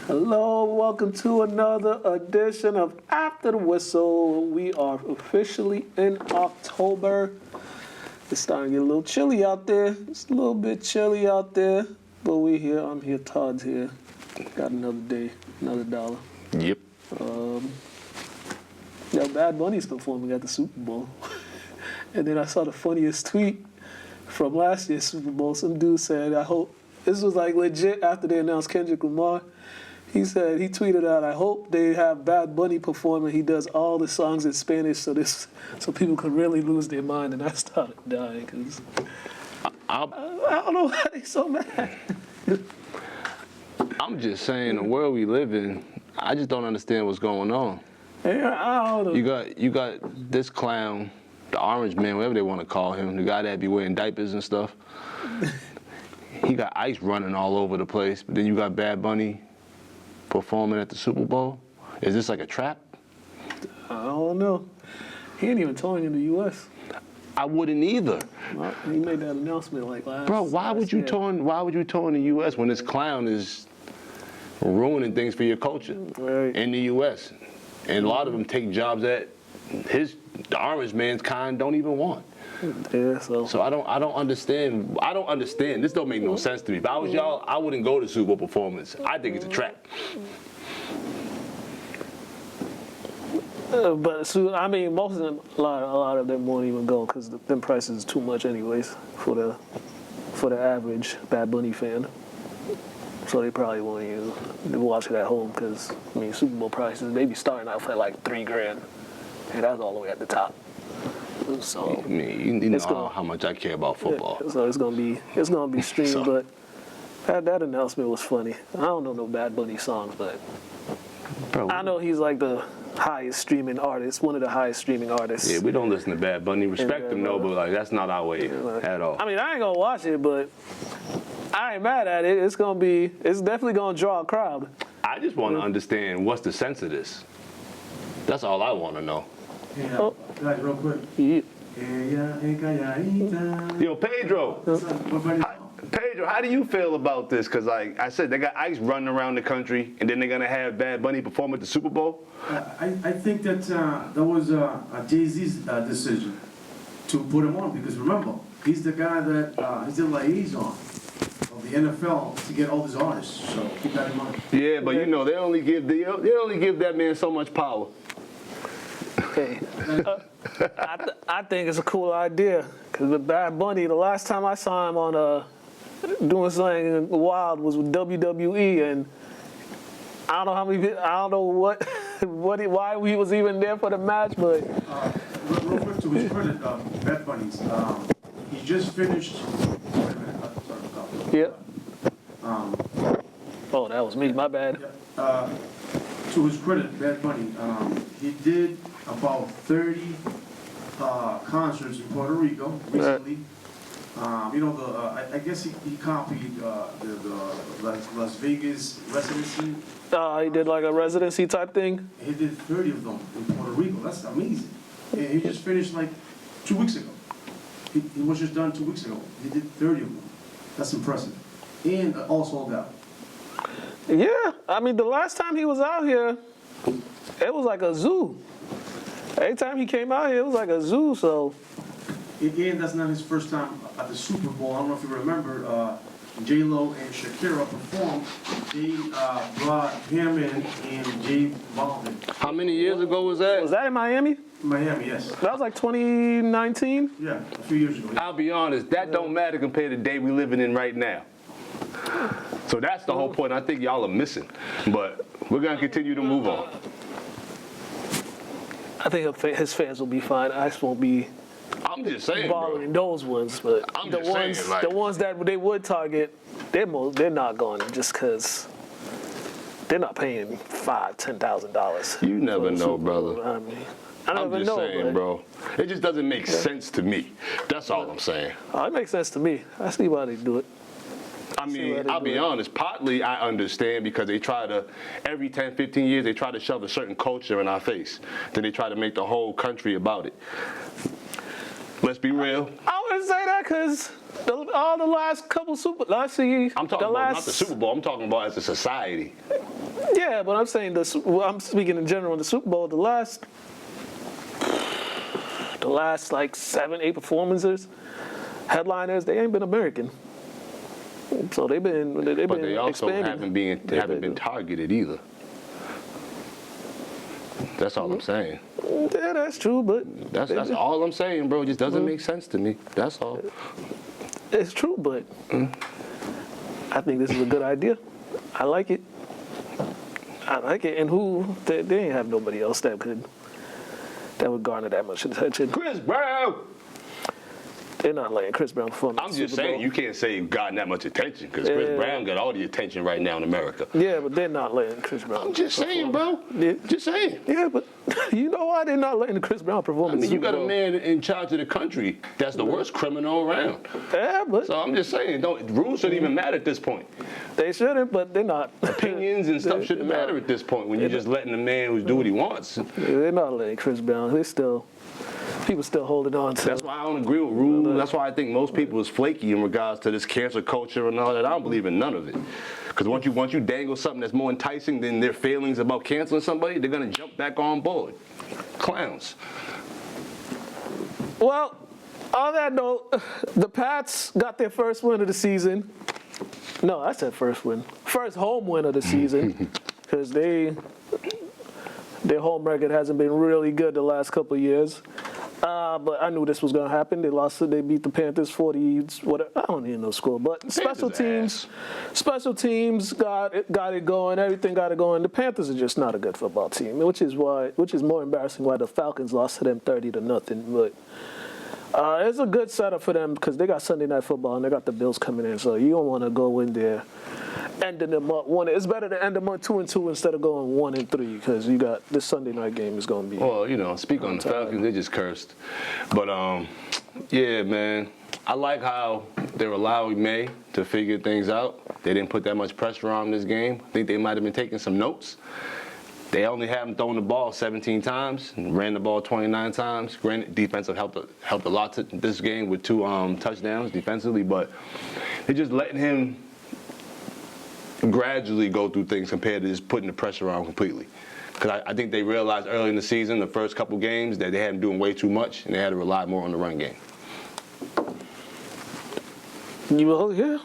Hello, welcome to another edition of After the Whistle. We are officially in October. It's starting to get a little chilly out there. It's a little bit chilly out there, but we're here. I'm here. Todd's here. Got another day, another dollar. Yep. Bad Bunny's performing at the Super Bowl. And then I saw the funniest tweet from last year's Super Bowl. Some dude said, I hope, this was like legit after they announced Kendrick Lamar. He said, he tweeted out, I hope they have Bad Bunny performing. He does all the songs in Spanish so people could really lose their mind. And I started dying because I don't know why they so mad. I'm just saying, the world we live in, I just don't understand what's going on. Yeah, I don't know. You got this clown, the orange man, whatever they want to call him, the guy that be wearing diapers and stuff. He got ice running all over the place. But then you got Bad Bunny performing at the Super Bowl. Is this like a trap? I don't know. He ain't even touring in the U.S. I wouldn't either. Well, he made that announcement like last. Bro, why would you tour in the U.S. when this clown is ruining things for your culture in the U.S.? And a lot of them take jobs that the orange man's kind don't even want. Yeah, so I don't understand. I don't understand. This don't make no sense to me. If I was y'all, I wouldn't go to Super Bowl performance. I think it's a trap. But I mean, most of them, a lot of them won't even go because them prices is too much anyways for the average Bad Bunny fan. So they probably won't even watch it at home because I mean, Super Bowl prices they be starting out for like $3,000, and that's all the way at the top. So I mean, you know how much I care about football. Yeah, so it's gonna be streamed, but that announcement was funny. I don't know no Bad Bunny songs, but bro, I know he's like the highest streaming artist, one of the highest streaming artists. Yeah, we don't listen to Bad Bunny. Respect him, no, but like that's not our way at all. I mean, I ain't gonna watch it, but I ain't mad at it. It's definitely gonna draw a crowd. I just want to understand what's the sense of this. That's all I want to know. Yeah, guys, real quick. Yeah. Yo, Pedro. Pedro, how do you feel about this? Because, like I said, they got ice running around the country, and then they're going to have Bad Bunny perform at the Super Bowl? I think that that was Jay-Z's decision to put him on, because remember, he's the guy that he's the liaison of the NFL to get all these artists. So keep that in mind. Yeah, but you know they only give that man so much power. Okay. I think it's a cool idea because with Bad Bunny, the last time I saw him on doing something wild was with WWE, and I don't know why he was even there for the match, but real quick to his credit, Bad Bunny's, he just finished. Wait a minute, sorry. Yeah. Oh, that was me. My bad. To his credit, Bad Bunny, he did about 30 concerts in Puerto Rico recently. I guess he copied the Las Vegas residency. He did like a residency type thing. He did 30 of them in Puerto Rico. That's amazing. And he just finished like 2 weeks ago. He was just done 2 weeks ago. He did 30 of them. That's impressive. And all sold out. Yeah, I mean, the last time he was out here, it was like a zoo. Every time he came out here, it was like a zoo, so. And that's not his first time at the Super Bowl. I don't know if you remember, J-Lo and Shakira performed. They brought him in and J Balvin. How many years ago was that? Was that in Miami? Miami, yes. That was like 2019? Yeah, a few years ago. Yeah. I'll be honest, that don't matter compared to the day we living in right now. So that's the whole point I think y'all are missing. But we're going to continue to move on. I think his fans will be fine. Ice won't be I'm just saying, bothering those ones, but the ones that they would target, they're not going just because they're not paying $5,000-$10,000. You never know, brother. I mean, I'm just saying, bro. It just doesn't make sense to me. That's all I'm saying. Oh, it makes sense to me. I see why they do it. I mean, I'll be honest, partly I understand because they try to, every 10, 15 years, they try to shove a certain culture in our face. Then they try to make the whole country about it. Let's be real. I gonna say that because all the last couple let's see. I'm talking about not the Super Bowl. I'm talking about as a society. Yeah, but I'm saying I'm speaking in general. The Super Bowl, the last like 7-8 performances, headliners, they ain't been American. So they've been But they also expanding. haven't been targeted either. That's all I'm saying. Yeah, that's true, but That's all I'm saying, bro. It just doesn't make sense to me. That's all. it's true, but I think this is a good idea. I like it. And they ain't have nobody else that would garner that much attention. Chris Brown. They're not letting Chris Brown perform. I'm just saying, you can't say you've gotten that much attention because Chris Brown got all the attention right now in America. Yeah, but they're not letting Chris Brown. I'm just saying, bro. Yeah. Just saying. Yeah, but you know why they're not letting Chris Brown perform? I mean, you got a man in charge of the country that's the worst criminal around. Yeah, but So I'm just saying, rules shouldn't even matter at this point. they shouldn't, but they're not. Opinions and stuff shouldn't matter at this point when you're just letting the man who do what he wants. They're not letting Chris Brown. People still holding on to. That's why I don't agree with rules. That's why I think most people is flaky in regards to this cancel culture and all that. I don't believe in none of it. Because once you dangle something that's more enticing than their feelings about canceling somebody, they're gonna jump back on board. Clowns. Well, on that note, the Pats got their first win of the season. No, I said first win. First home win of the season. Because their home record hasn't been really good the last couple of years. But I knew this was going to happen. They beat the Panthers 40, whatever. I don't even know the score. But special teams got it going. Everything got it going. The Panthers are just not a good football team, which is more embarrassing why the Falcons lost to them 30-0. But it's a good setup for them because they got Sunday Night Football and they got the Bills coming in. So you don't want to go in there ending them up 1. It's better to end them up 2-2 instead of going 1-3 because you got this Sunday night game is going to be. Well, speak on the Falcons, they just cursed. But yeah, man, I like how they're allowing May to figure things out. They didn't put that much pressure on this game. I think they might have been taking some notes. They only haven't thrown the ball 17 times and ran the ball 29 times. Granted, defense helped a lot to this game with 2 touchdowns defensively, but they're just letting him gradually go through things compared to just putting the pressure on completely. Because I think they realized early in the season, the first couple games, that they had him doing way too much and they had to rely more on the run game. Yeah.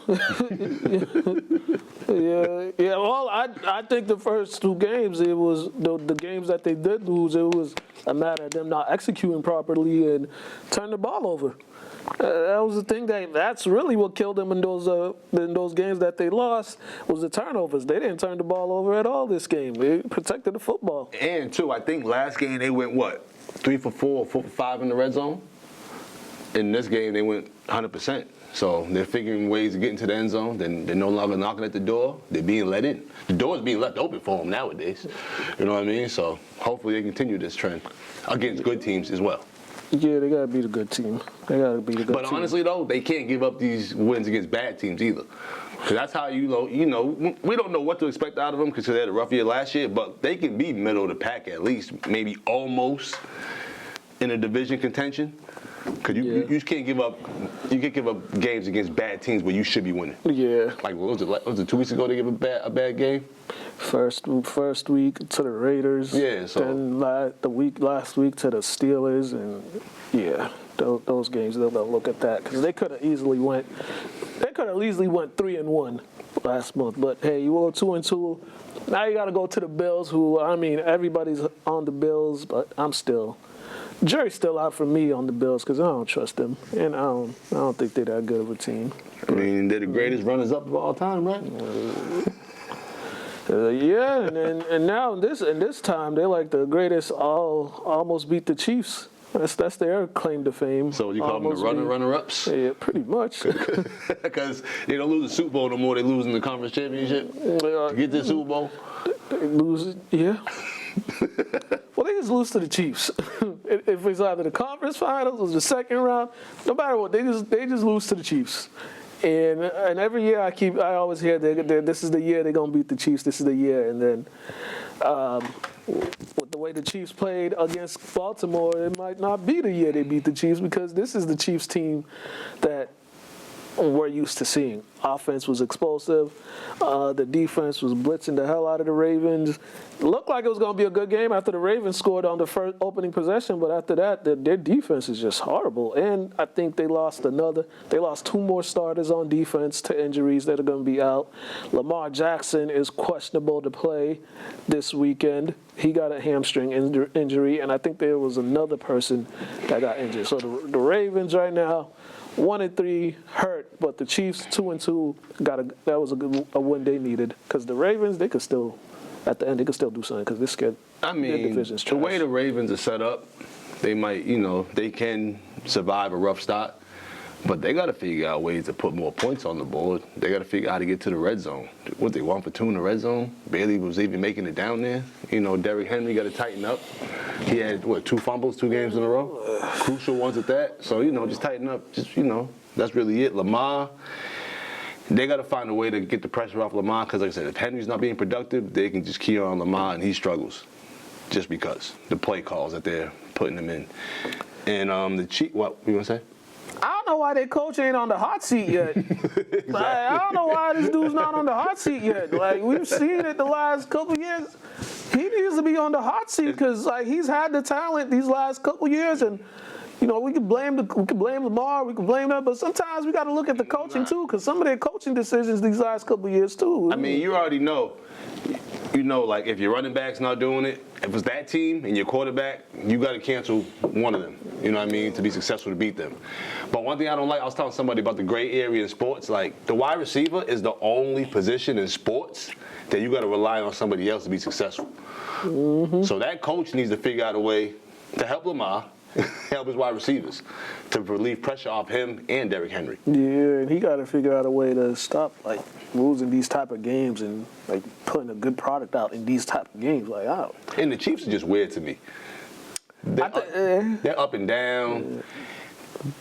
Yeah. Well, I think the first 2 games, it was the games that they did lose. It was a matter of them not executing properly and turning the ball over. That was the thing that's really what killed them in those games that they lost was the turnovers. They didn't turn the ball over at all this game. They protected the football. And too, I think last game they went 3 for 4, 4 for 5 in the red zone. In this game they went 100%. So they're figuring ways to get into the end zone. Then they're no longer knocking at the door. They're being let in. The door's being left open for them nowadays. You know what I mean? So hopefully they continue this trend against good teams as well. Yeah, they gotta be the good team. But honestly, though, they can't give up these wins against bad teams either. Because that's how we don't know what to expect out of them because they had a rough year last year, but they can be middle of the pack at least, maybe almost in a division contention. Because you just can't give up. You can't give up games against bad teams where you should be winning. Yeah. Like what was it 2 weeks ago they gave a bad game? First week to the Raiders. Yeah. So then last week to the Steelers, and yeah, those games they'll look at that because they could have easily went 3-1 last month. But hey, you go 2-2. Now you got to go to the Bills, who everybody's on the Bills, but jury's still out for me on the Bills because I don't trust them, and I don't think they're that good of a team. I mean, they're the greatest runners-up of all time, right? Yeah, and now this time they're like the greatest. Almost beat the Chiefs. That's their claim to fame. So you call them the runner-ups? Yeah, pretty much. Because they don't lose the Super Bowl no more. They lose in the conference championship to get the Super Bowl. They lose, yeah. Well, they just lose to the Chiefs. If it's either the conference finals or the second round, no matter what, they just lose to the Chiefs. And every year I always hear this is the year they're gonna beat the Chiefs. This is the year, and then with the way the Chiefs played against Baltimore, it might not be the year they beat the Chiefs, because this is the Chiefs team that we're used to seeing. Offense was explosive. The defense was blitzing the hell out of the Ravens. It looked like it was going to be a good game after the Ravens scored on the first opening possession, but after that, their defense is just horrible. And I think they lost two more starters on defense to injuries that are going to be out. Lamar Jackson is questionable to play this weekend. He got a hamstring injury, and I think there was another person that got injured. So the Ravens right now, 1-3 hurt, but the Chiefs 2-2 that was a win they needed, because the Ravens, they could still, at the end, they could still do something, because this kid, I mean, the way the Ravens are set up, they might, they can survive a rough start, but they got to figure out ways to put more points on the board. They got to figure out how to get to the red zone. What, they 1 for 2 in the red zone? Bailey was even making it down there. Derrick Henry got to tighten up. He had, 2 fumbles, 2 games in a row? Crucial ones at that. So, just tighten up. That's really it. Lamar, they got to find a way to get the pressure off Lamar, because, like I said, if Henry's not being productive, they can just key on Lamar, and he struggles just because the play calls that they're putting him in. And the Chiefs, what you want to say? I don't know why their coach ain't on the hot seat yet. Exactly. I don't know why this dude's not on the hot seat yet. We've seen it the last couple years. He needs to be on the hot seat, because he's had the talent these last couple years, and we can blame Lamar, we can blame them, but sometimes we got to look at the coaching too, because some of their coaching decisions these last couple years too. I mean, you already know. If your running back's not doing it, if it's that team and your quarterback, you got to cancel one of them, to be successful to beat them. But one thing I don't like, I was telling somebody about the gray area in sports, the wide receiver is the only position in sports that you got to rely on somebody else to be successful. Mm-hmm. So that coach needs to figure out a way to help Lamar, help his wide receivers, to relieve pressure off him and Derrick Henry. Yeah, and he got to figure out a way to stop losing these type of games and putting a good product out in these type of games. And the Chiefs are just weird to me. They're up and down. Yeah.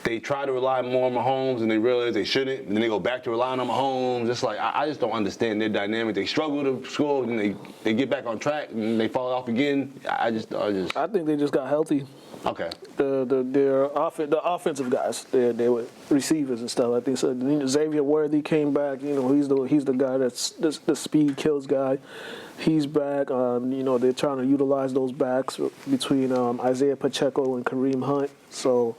They try to rely more on Mahomes, and they realize they shouldn't, and then they go back to relying on Mahomes. It's I just don't understand their dynamic. They struggle to score, and they get back on track, and they fall off again. I think they just got healthy. Okay. The offensive guys, they were receivers and stuff. I think so. Xavier Worthy came back. He's the guy that's the speed kills guy. He's back. They're trying to utilize those backs between Isaiah Pacheco and Kareem Hunt. So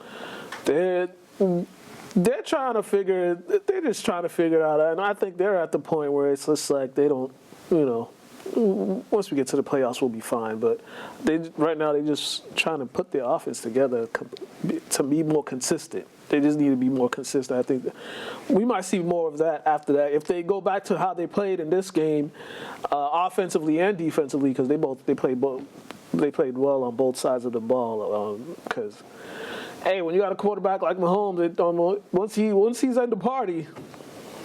they're just trying to figure it out. And I think they're at the point where it's just they don't, once we get to the playoffs, we'll be fine. But right now, they're just trying to put their offense together to be more consistent. They just need to be more consistent. I think we might see more of that after that. If they go back to how they played in this game, offensively and defensively, because they played well on both sides of the ball. Because when you got a quarterback like Mahomes, once he's at the party.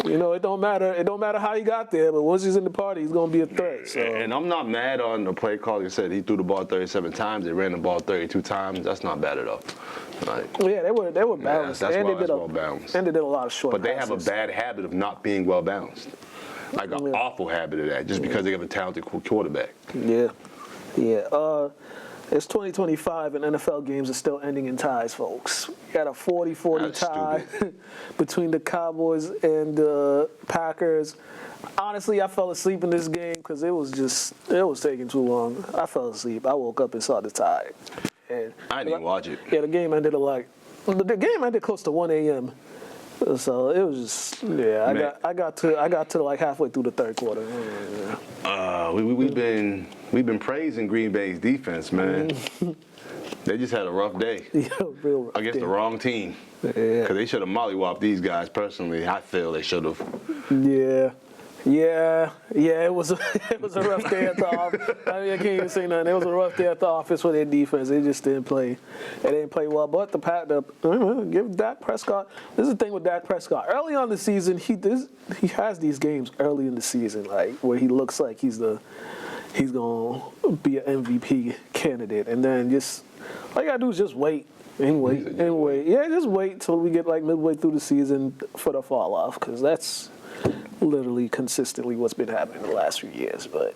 It don't matter. It don't matter how he got there, but once he's in the party, he's gonna be a threat. So. And I'm not mad on the play call. Like I said, he threw the ball 37 times. They ran the ball 32 times. That's not bad at all. Yeah, they were balanced. Yeah, that's well balanced. And they did a lot of short But they passes. have a bad habit of not being well balanced. An awful habit of that, just because they have a talented quarterback. Yeah. It's 2025 and NFL games are still ending in ties, folks. We got a 40-40 tie between the Cowboys and the Packers. Honestly, I fell asleep in this game because it was taking too long. I fell asleep. I woke up and saw the tie. And I didn't even watch it. Yeah, the game ended close to 1 a.m. So it was just I got to halfway through the third quarter. We've been praising Green Bay's defense, man. They just had a rough day real rough against day. The wrong team. Because they should have mollywopped these guys. Personally, I feel they should have. Yeah. It was a rough day at the office. I can't even say nothing. It was a rough day at the office for their defense. They just didn't play. They didn't play well. But give Dak Prescott. This is the thing with Dak Prescott. Early on the season, he has these games early in the season, where he looks like he's gonna be an MVP candidate, and then just all you gotta do is just wait. And wait. Yeah, just wait till we get midway through the season for the fall off, because that's literally consistently what's been happening the last few years. But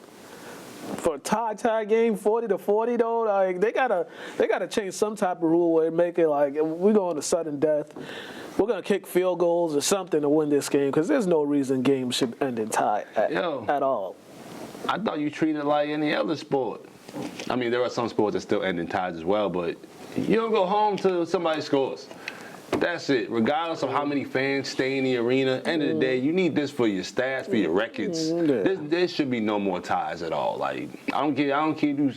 for a tie game, 40-40 though, like they gotta change some type of rule where they make it like we're going to sudden death. We're gonna kick field goals or something to win this game because there's no reason games should end in tie at all. I thought you treated it like any other sport. I mean, there are some sports that still end in ties as well, but you don't go home till somebody scores. That's it. Regardless of how many fans stay in the arena, end of the day, you need this for your stats, for your records. There should be no more ties at all. Like I don't care.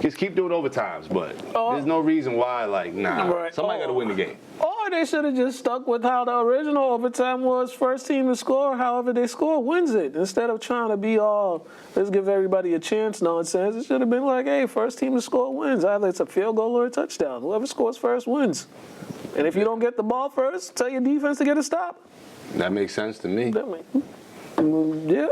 Just keep doing overtimes, but there's no reason why. Like somebody got to win the game. Or they should have just stuck with how the original overtime was. First team to score, however they score, wins it. Instead of trying to be all, let's give everybody a chance nonsense. It should have been like, hey, first team to score wins. Either it's a field goal or a touchdown. Whoever scores first wins. And if you don't get the ball first, tell your defense to get a stop. That makes sense to me. Yeah,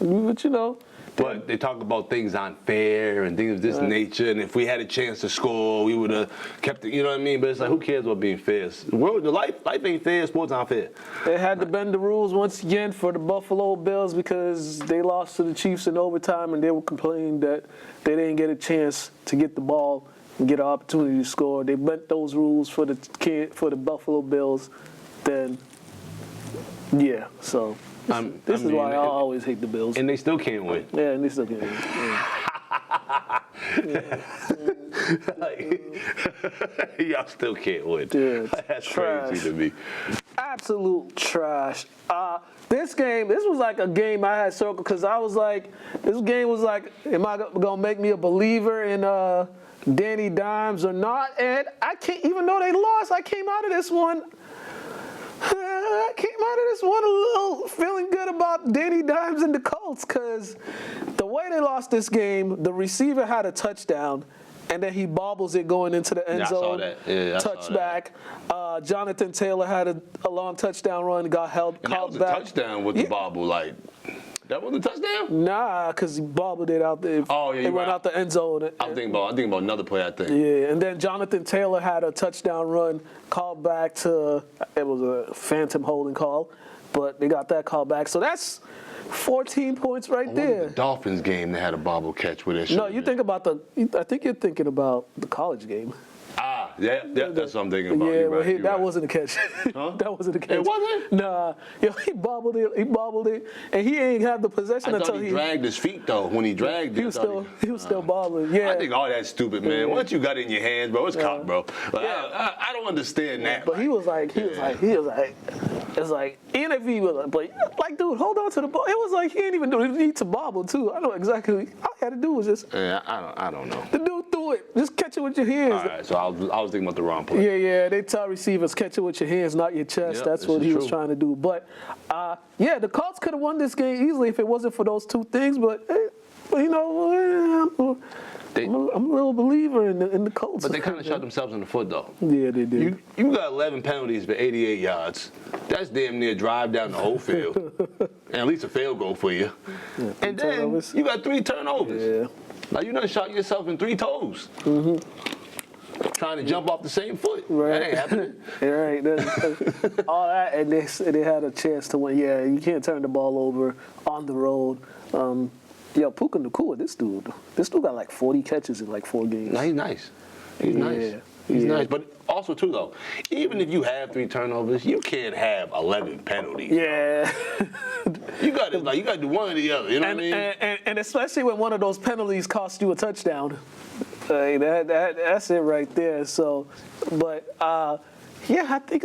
but you know. But they talk about things unfair and things of this nature, and if we had a chance to score, we would have kept it, you know what I mean? But it's like, who cares about being fair? Life ain't fair, sports aren't fair. They had to bend the rules once again for the Buffalo Bills because they lost to the Chiefs in overtime, and they were complaining that they didn't get a chance to get the ball and get an opportunity to score. They bent those rules for the Buffalo Bills. Then, yeah, so... This is why I always hate the Bills. And they still can't win. Yeah, and they still can't win. Y'all still can't win. Yeah, that's trash. Crazy to me. Absolute trash. This was like a game I had circled because I was like, this game was like, am I going to make me a believer in Danny Dimes or not? And I can't, even though they lost, I came out of this one a little feeling good about Danny Dimes and the Colts because the way they lost this game, the receiver had a touchdown, and then he bobbles it going into the end zone. Touchback. Jonathan Taylor had a long touchdown run, got held, and called that was back. A touchdown with the bobble, like. That wasn't a touchdown? Nah, because he bobbled it out there. Oh, yeah, it went out the end zone. I'm thinking about another play, I think. Yeah, and then Jonathan Taylor had a touchdown run, called back to, it was a phantom holding call, but they got that call back. So that's 14 points right there. The Dolphins game, they had a bobble catch with it. No, I think you're thinking about the college game. Yeah, that's what I'm thinking about. Yeah, that wasn't a catch. Huh? That wasn't a catch. It wasn't? Nah, he bobbled it, and he ain't had the possession until he dragged his feet though. When he dragged, he was still bobbling. Yeah, I think all that's stupid, man. Once you got it in your hands, bro, it's caught, bro. Like, I don't understand that. But he was like, it's like, even if he was like, dude, hold on to the ball. It was like he didn't even need to bobble too. I know exactly. All he had to do was just. Yeah, I don't know. The dude threw it. Just catch it with your hands. All right, so I was thinking about the wrong play. Yeah. They tell receivers catch it with your hands, not your chest. Yep, that's what he was trying to do. But the Colts could have won this game easily if it wasn't for those two things. But you know, I'm a little believer in the Colts. But they kind of shot themselves in the foot, though. Yeah, they did. You got 11 penalties for 88 yards. That's damn near drive down the whole field. And at least a field goal for you. Yeah, and then turnovers. You got 3 turnovers. Yeah. Like you done shot yourself in 3 toes. Mm-hmm. Trying to jump off the same foot. Right. That ain't happening. Right. All that, and they had a chance to win. Yeah, you can't turn the ball over on the road. Puka Nacua, this dude got like 40 catches in like 4 games. No, he's nice. He's nice. He's nice. But also, too, though, even if you have 3 turnovers, you can't have 11 penalties. Yeah. You got to do one or the other. You know what I mean? And especially when one of those penalties cost you a touchdown. That's it right there. So, but I think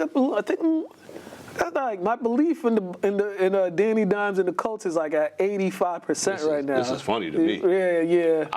like my belief in Danny Dimes and the Colts is like at 85% right now. This is funny to me. Yeah.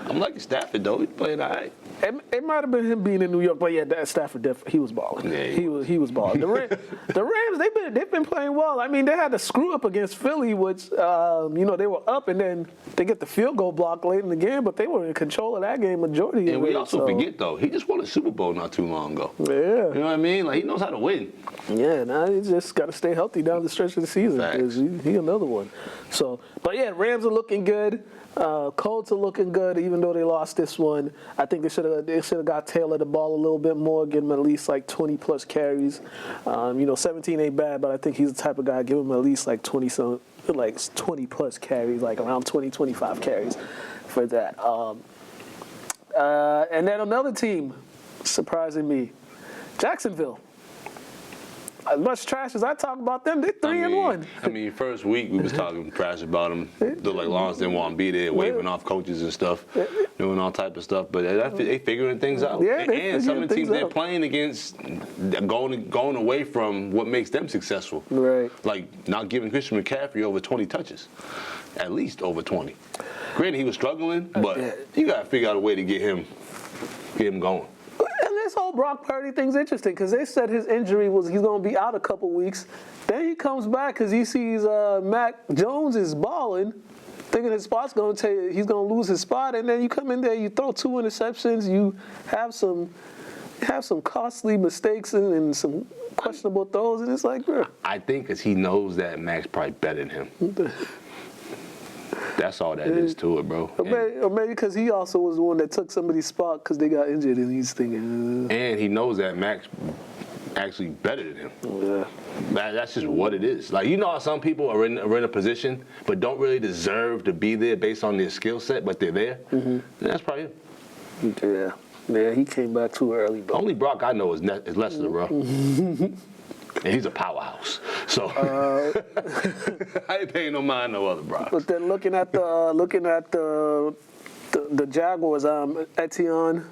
I'm liking Stafford though. He's playing all right. It might have been him being in New York, but that Stafford he was balling. Yeah, he was balling. The Rams they've been playing well. I mean, they had to screw up against Philly, which they were up and then they get the field goal block late in the game, but they were in control of that game majority of it. And we also forget though, he just won a Super Bowl not too long ago. Yeah. You know what I mean? Like he knows how to win. Yeah, now he just got to stay healthy down the stretch of the season because he another one. So, but yeah, Rams are looking good. Colts are looking good, even though they lost this one. I think they should have got Taylor the ball a little bit more, give him at least like 20 plus carries. 17 ain't bad, but I think he's the type of guy give him at least like 20 some like 20 plus carries, like around 20, 25 carries for that. And then another team, surprising me, Jacksonville. As much trash as I talk about them, they're 3-1. I mean, first week we was talking trash about them. Looked like Lawrence didn't want to be there, waving off coaches and stuff, doing all type of stuff. But they figuring things out. Yeah, and some of the teams they're out. playing against, going away from what makes them successful. Right. Like not giving Christian McCaffrey over 20 touches, at least over 20. Granted, he was struggling, but you got to figure out a way to get him going. And this whole Brock Purdy thing's interesting because they said his injury was he's going to be out a couple weeks. Then he comes back because he sees Mac Jones is balling, thinking his spot's going to he's going to lose his spot. And then you come in there, you throw 2 interceptions, you have some costly mistakes and some questionable throws, and it's like, bro. I think because he knows that Mac's probably better than him. That's all that is to it, bro. Or maybe because he also was the one that took somebody's spot because they got injured, and he's thinking. And he knows that Mac's actually better than him. Yeah. That's just what it is. Like, you know how some people are in a position but don't really deserve to be there based on their skill set, but they're there? Mm-hmm. That's probably him. Yeah, he came back too early, bro. Only Brock I know is Lester, bro. And he's a powerhouse. So I ain't paying no mind no other Brock. But then looking at the Jaguars, Etienne,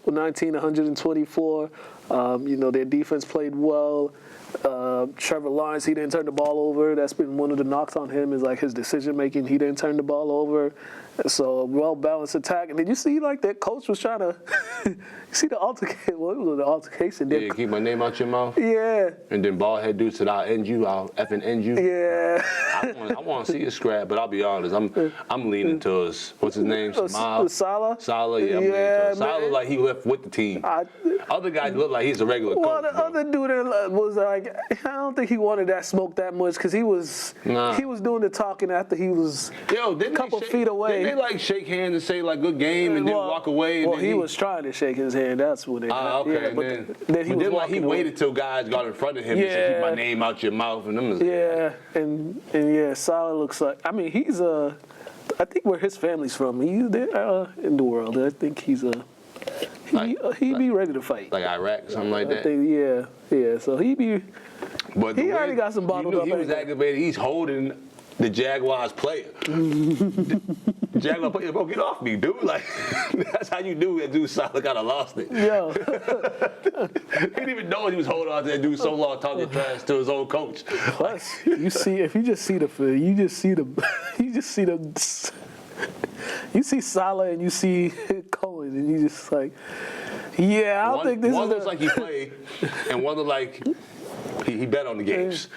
19, 124. Their defense played well. Trevor Lawrence, he didn't turn the ball over. That's been one of the knocks on him is like his decision making. He didn't turn the ball over. So a well-balanced attack. And did you see like that coach was trying to you see the altercation? What was the altercation? Yeah, keep my name out your mouth. Yeah. And then ballhead dude said, I'll effing end you. Yeah. I want to see a scrap, but I'll be honest, I'm leaning towards what's his name? Salah? Salah, yeah, I'm leaning towards Salah. Look like he left with the team. Other guys look like he's a regular coach. Well, the other dude was like, I don't think he wanted that smoke that much because he was doing the talking after he was a couple feet away. Didn't they like shake hands and say like good game and then walk away? And then he was trying to shake his hand. That's what it. Okay. Yeah, then he was like he waited till guys got in front of him and said, "Keep my name out your mouth." And them. And Salah looks like. I mean, he's I think where his family's from. He's there in the world. I think he'd be ready to fight. Like Iraq, something like that. I think, yeah. So he'd be. But he already got some bottled up. He was aggravated. He's holding the Jaguars player. The Jaguar player, bro, get off me, dude. Like, that's how you do that dude Salah kind of lost it. Yo. He didn't even know he was holding on to that dude so long talking trash to his old coach. Plus, you see Salah and you see Cohen and you just like, I don't think this one is looks like he played, and one looked like he bet on the games.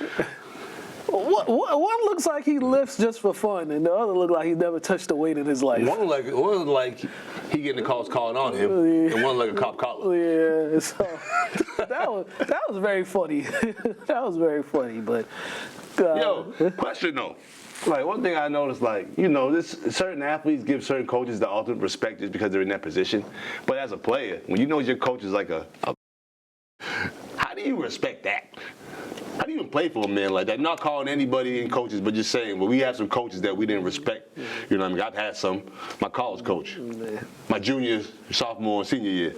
One looks like he lifts just for fun, and the other looks like he never touched a weight in his life. One looked like he getting the calls calling on him, and one like a cop calling. Yeah, so that was very funny. That was very funny, but question though. Like, one thing I noticed, certain athletes give certain coaches the ultimate respect just because they're in that position. But as a player, when you know your coach is like how do you respect that? How do you even play for a man like that? Not calling anybody in coaches, but just saying, well, we have some coaches that we didn't respect. You know what I mean? I've had some. My college coach, my junior, sophomore, and senior year.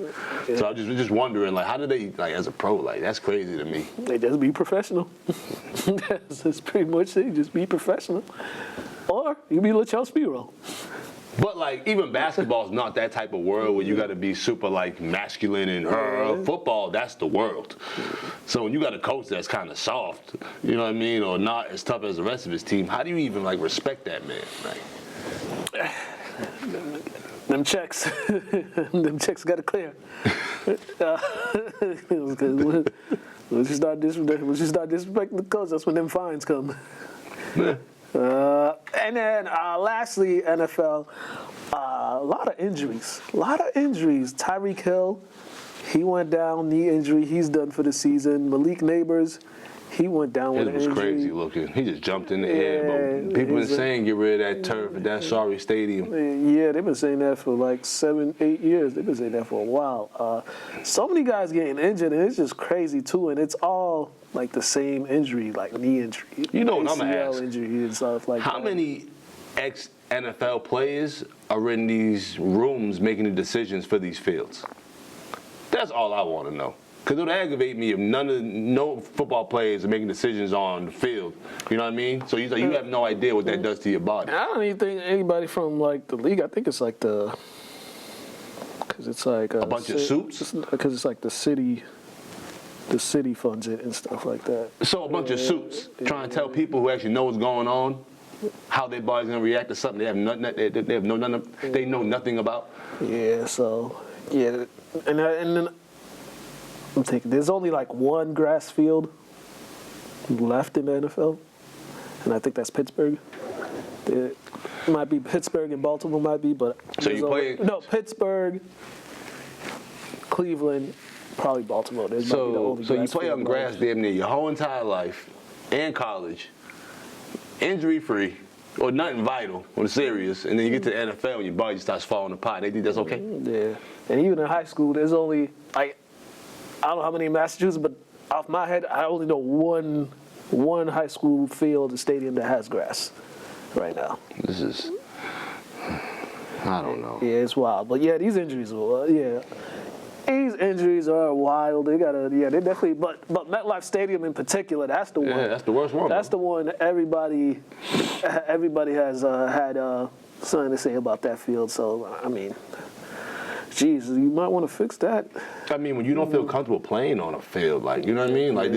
Yeah. So I'm just wondering, how do they, as a pro, that's crazy to me. They just be professional. That's pretty much it. Just be professional. Or you be Latrell Spiro. But even basketball's not that type of world where you got to be super masculine and football. That's the world. So when you got a coach that's kind of soft, you know what I mean, or not as tough as the rest of his team, how do you even respect that man? Them checks got to clear. Once you start disrespecting the coach, that's when them fines come. And then lastly, NFL, a lot of injuries. Tyreek Hill, he went down, knee injury. He's done for the season. Malik Neighbors, he went down with an injury. It was crazy looking. He just jumped in the air. But people been saying get rid of that turf at that sorry stadium. Yeah, they've been saying that for 7-8 years. They've been saying that for a while. So many guys getting injured, and it's just crazy too. And it's all like the same injury, like knee injury, You know what I'm gonna ACL ask? injury and stuff like How that. many ex-NFL players are in these rooms making the decisions for these fields? That's all I want to know. Because it would aggravate me if no football players are making decisions on the field. You know what I mean? So you have no idea what that does to your body. I don't even think anybody from like the league. I think it's like because it's like A bunch of suits? Because it's like the city funds it and stuff like that. So a bunch of suits trying to tell people who actually know what's going on how their body's gonna react to something they know nothing about. Yeah. So yeah, and then I'm thinking there's only like one grass field left in the NFL, and I think that's Pittsburgh. It might be Pittsburgh and Baltimore, might be, but So you play? No, Pittsburgh, Cleveland, probably Baltimore. There's might be the only So you grass play field on grass left. damn near your whole entire life, and college, injury-free, or nothing vital or serious, and then you get to the NFL and your body just starts falling apart. They think that's okay? Yeah, and even in high school, there's only like I don't know how many in Massachusetts, but off my head, I only know one high school field, a stadium that has grass right now. This is, I don't know. Yeah, it's wild. But yeah, these injuries are these injuries are wild. They definitely. But MetLife Stadium in particular, that's the one. Yeah, that's the worst one. That's the one everybody has had something to say about that field. So I mean, geez, you might want to fix that. I mean, when you don't feel comfortable playing on a field, like, you know what I mean? Like,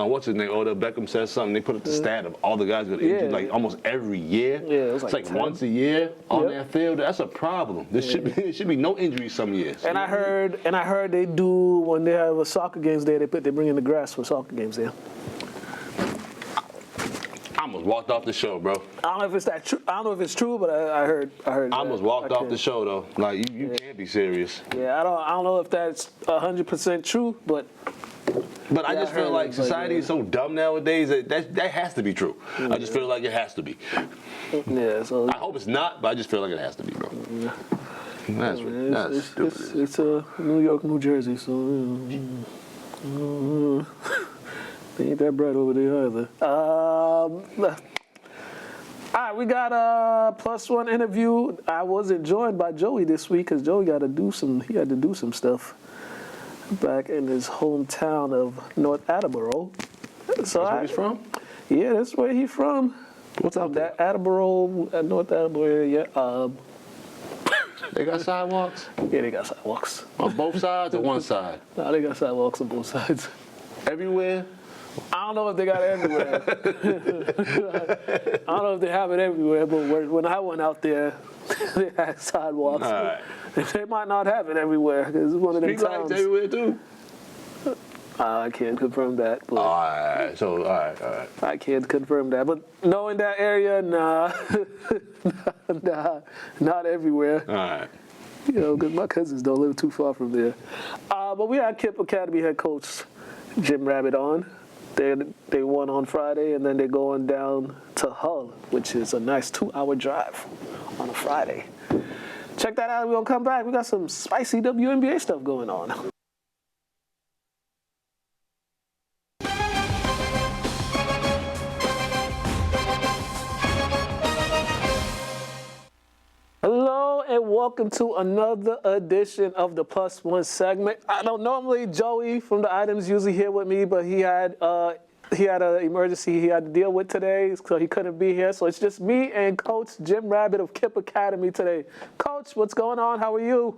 what's his name? Odell Beckham says something. They put up the stat of all the guys that get injured, like, almost every year. Yeah, it was it's like like 10. once a year on that field. That's a problem. There should be no injuries some years. And I heard they do when they have a soccer games there. They bring in the grass for soccer games there. I almost walked off the show, bro. I don't know if it's that true. I don't know if it's true, but I heard. I almost walked off the show though. Like you can't be serious. Yeah, I don't know if that's 100% true, but I just feel like society is so dumb nowadays that has to be true. I just feel like it has to be. yeah. So I hope it's not, but I just feel like it has to be, bro. That's stupid. it's New York, New Jersey, so they ain't that bright over there either. All right, we got a +1 interview. I wasn't joined by Joey this week because Joey had to do some stuff back in his hometown of North Attleboro. So That's where he's from? Yeah, that's where he's from. What's out there? That Attleboro, North Attleboro area. They got sidewalks? Yeah, they got sidewalks. On both sides or one side? No, they got sidewalks on both sides. Everywhere? I don't know if they got it everywhere. I don't know if they have it everywhere, but when I went out there, they had sidewalks. All right. They might not have it everywhere because it's one of them Street lights towns. everywhere too? I can't confirm that. But All right. I can't confirm that. But knowing that area, nah, not everywhere. All right. You know, because my cousins don't live too far from there. But we had Kipp Academy head coach Jim Rabbitt on. They won on Friday, and then they're going down to Hull, which is a nice 2-hour drive on a Friday. Check that out. We're going to come back. We got some spicy WNBA stuff going on. Hello and welcome to another edition of the +1 segment. I know normally Joey from the Items usually here with me, but he had an emergency he had to deal with today, so he couldn't be here. So it's just me and Coach Jim Rabbitt of Kipp Academy today. Coach, what's going on? How are you?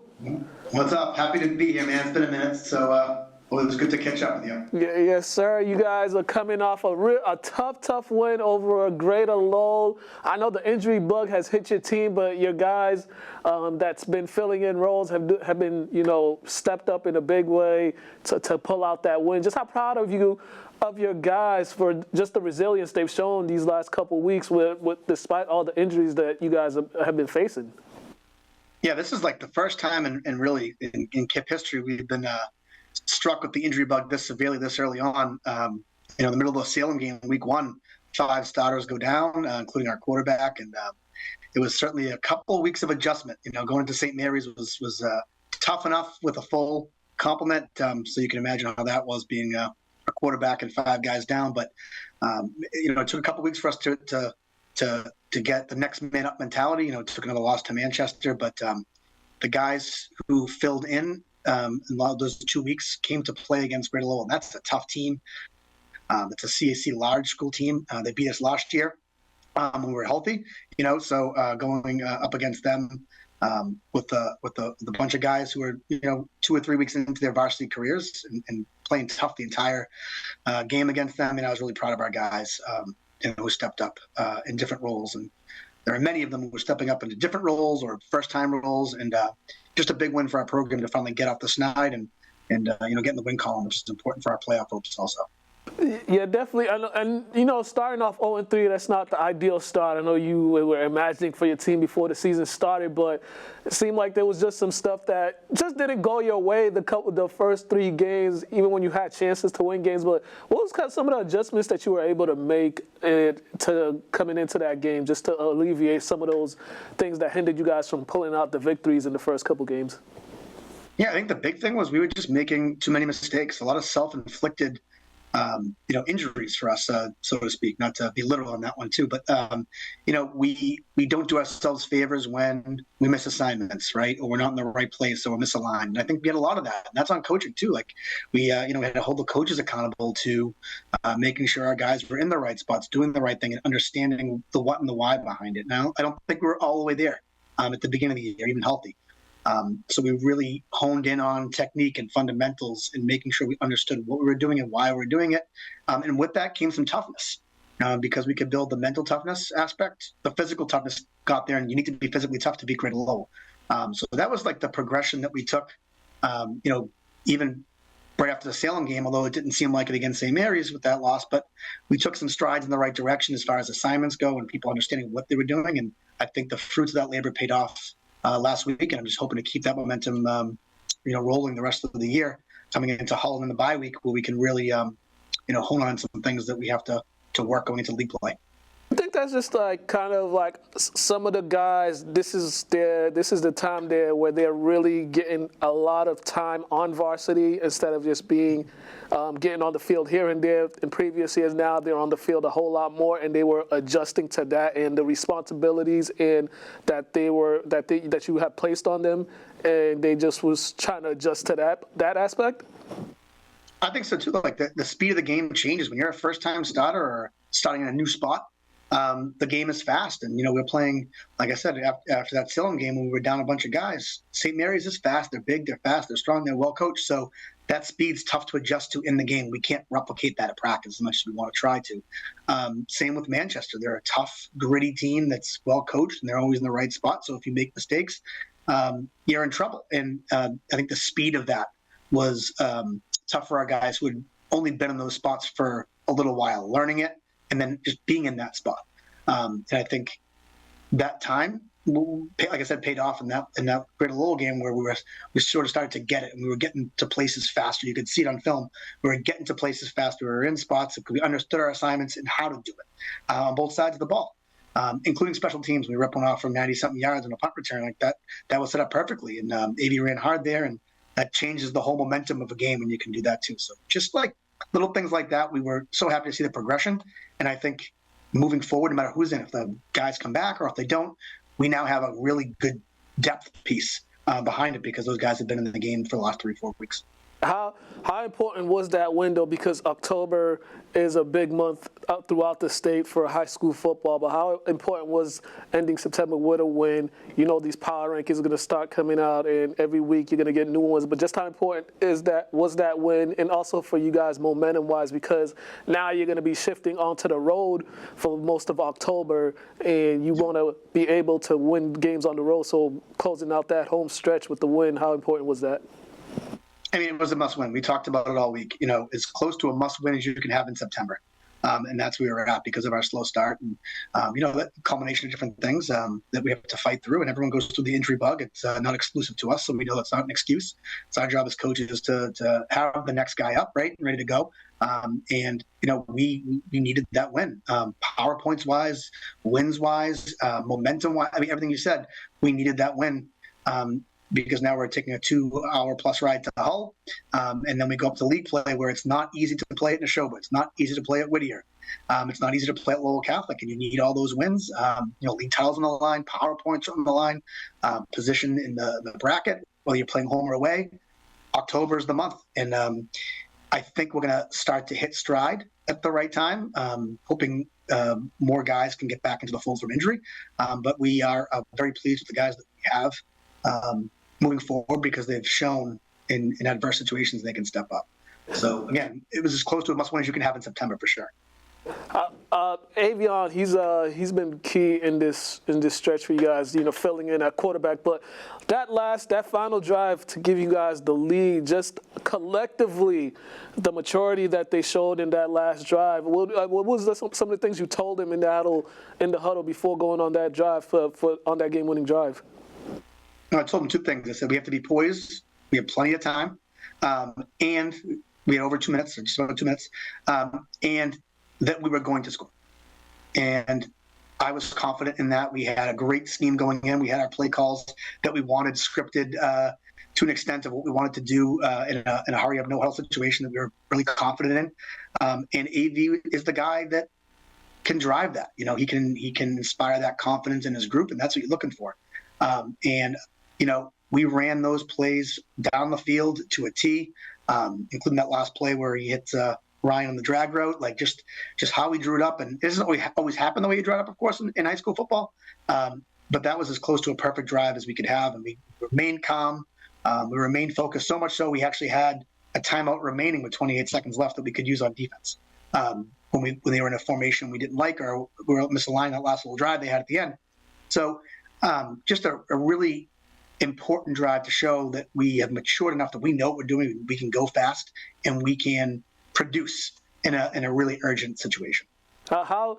What's up? Happy to be here, man. It's been a minute, so it was good to catch up with you. Yes, sir. You guys are coming off a tough win over a Greater Lowell. I know the injury bug has hit your team, but your guys that's been filling in roles have been, stepped up in a big way to pull out that win. Just how proud of your guys for just the resilience they've shown these last couple weeks with despite all the injuries that you guys have been facing. Yeah, this is like the first time in really in Kipp history we've been struck with the injury bug this severely this early on. In the middle of the Salem game, week 1, 5 starters go down, including our quarterback, and it was certainly a couple of weeks of adjustment. Going into St. Mary's was tough enough with a full complement, so you can imagine how that was being a quarterback and 5 guys down. But it took a couple weeks for us to get the next man up mentality. It took another loss to Manchester, but the guys who filled in those 2 weeks came to play against Greater Lowell. And that's a tough team. It's a CAC large school team. They beat us last year when we were healthy. So going up against them with the bunch of guys who are 2 or 3 weeks into their varsity careers and playing tough the entire game against them. I was really proud of our guys who stepped up in different roles, and there are many of them who were stepping up into different roles or first-time roles, and just a big win for our program to finally get off the snide and get in the win column, which is important for our playoff hopes also. Yeah, definitely. And starting off 0-3, that's not the ideal start. I know you were imagining for your team before the season started, but it seemed like there was just some stuff that just didn't go your way the first 3 games, even when you had chances to win games. But what was kind of some of the adjustments that you were able to make to coming into that game, just to alleviate some of those things that hindered you guys from pulling out the victories in the first couple games? Yeah, I think the big thing was we were just making too many mistakes, a lot of self-inflicted injuries for us, so to speak, not to be literal on that one too, but, we don't do ourselves favors when we miss assignments, right? Or we're not in the right place or we're misaligned. And I think we had a lot of that. And that's on coaching too. Like we had to hold the coaches accountable to making sure our guys were in the right spots, doing the right thing and understanding the what and the why behind it. Now, I don't think we're all the way there at the beginning of the year, even healthy. So we really honed in on technique and fundamentals and making sure we understood what we were doing and why we were doing it. And with that came some toughness because we could build the mental toughness aspect. The physical toughness got there, and you need to be physically tough to beat Greater Lowell. So that was like the progression that we took, even right after the Salem game, although it didn't seem like it against St. Mary's with that loss. But we took some strides in the right direction as far as assignments go and people understanding what they were doing. And I think the fruits of that labor paid off last week, and I'm just hoping to keep that momentum, rolling the rest of the year, coming into Holland in the bye week, where we can really, hone on some things that we have to work going into league play. I think that's just kind of like some of the guys, this is the time there where they're really getting a lot of time on varsity instead of just being getting on the field here and there. In previous years, now they're on the field a whole lot more, and they were adjusting to that and the responsibilities and that you had placed on them, and they just was trying to adjust to that aspect. I think so too. Like the speed of the game changes when you're a first-time starter or starting in a new spot. The game is fast, and we're playing, like I said, after that Salem game when we were down a bunch of guys. St. Mary's is fast, they're big, they're fast, they're strong, they're well coached, so that speed's tough to adjust to in the game. We can't replicate that at practice as much as we want to try to. Same with Manchester. They're a tough, gritty team that's well coached, and they're always in the right spot, so if you make mistakes, you're in trouble. And I think the speed of that was tough for our guys who had only been in those spots for a little while, learning it, and then just being in that spot. And I think that time, like I said, paid off in that Greater Lowell game where we sort of started to get it, and we were getting to places faster. You could see it on film. We were getting to places faster. We were in spots because we understood our assignments and how to do it on both sides of the ball, including special teams. We ripped one off from 90-something yards on a punt return like that. That was set up perfectly, and AV ran hard there, and that changes the whole momentum of a game when you can do that too. So just like little things like that, we were so happy to see the progression. And I think moving forward, no matter who's in, if the guys come back or if they don't, we now have a really good depth piece behind it because those guys have been in the game for the last 3-4 weeks. How important was that window? Because October is a big month throughout the state for high school football, but how important was ending September with a win? These power rankings are going to start coming out, and every week you're going to get new ones. But just how important was that win, and also for you guys momentum-wise, because now you're going to be shifting onto the road for most of October, and you want to be able to win games on the road. So closing out that home stretch with the win, how important was that? I mean, it was a must-win. We talked about it all week. As close to a must-win as you can have in September. And that's where we were at because of our slow start. And, that culmination of different things that we have to fight through. And everyone goes through the injury bug. It's not exclusive to us, so we know that's not an excuse. It's our job as coaches to have the next guy up, right, and ready to go. And we needed that win. PowerPoints-wise, wins-wise, momentum-wise, everything you said, we needed that win. because now we're taking a 2-hour plus ride to Hull. And then we go up to league play where it's not easy to play at Neshoba. It's not easy to play at Whittier. It's not easy to play at Lowell Catholic, and you need all those wins. League titles on the line, power points on the line, position in the bracket, whether you're playing home or away. October is the month. And I think we're going to start to hit stride at the right time, hoping more guys can get back into the fold from injury. But we are very pleased with the guys that we have moving forward, because they've shown in adverse situations they can step up. So, again, it was as close to a must-win as you can have in September for sure. Avion, he's been key in this stretch for you guys, filling in at quarterback. But that final drive to give you guys the lead, just collectively, the maturity that they showed in that last drive. What was some of the things you told him in the huddle before going on that drive on that game-winning drive? I told him two things. I said we have to be poised. We have plenty of time, and we had over 2 minutes, or just about 2 minutes, and that we were going to score. And I was confident in that. We had a great scheme going in. We had our play calls that we wanted scripted to an extent of what we wanted to do in a hurry-up, no-huddle situation that we were really confident in. And AV is the guy that can drive that. He can inspire that confidence in his group, and that's what you're looking for. We ran those plays down the field to a T, including that last play where he hit Ryan on the drag route, like just how we drew it up. And it doesn't always happen the way you draw it up, of course, in high school football. But that was as close to a perfect drive as we could have. And we remained calm. We remained focused, so much so we actually had a timeout remaining with 28 seconds left that we could use on defense. When they were in a formation we didn't like, or we were misaligned that last little drive they had at the end. So just a really important drive to show that we have matured enough that we know what we're doing. We can go fast and we can produce in a really urgent situation. For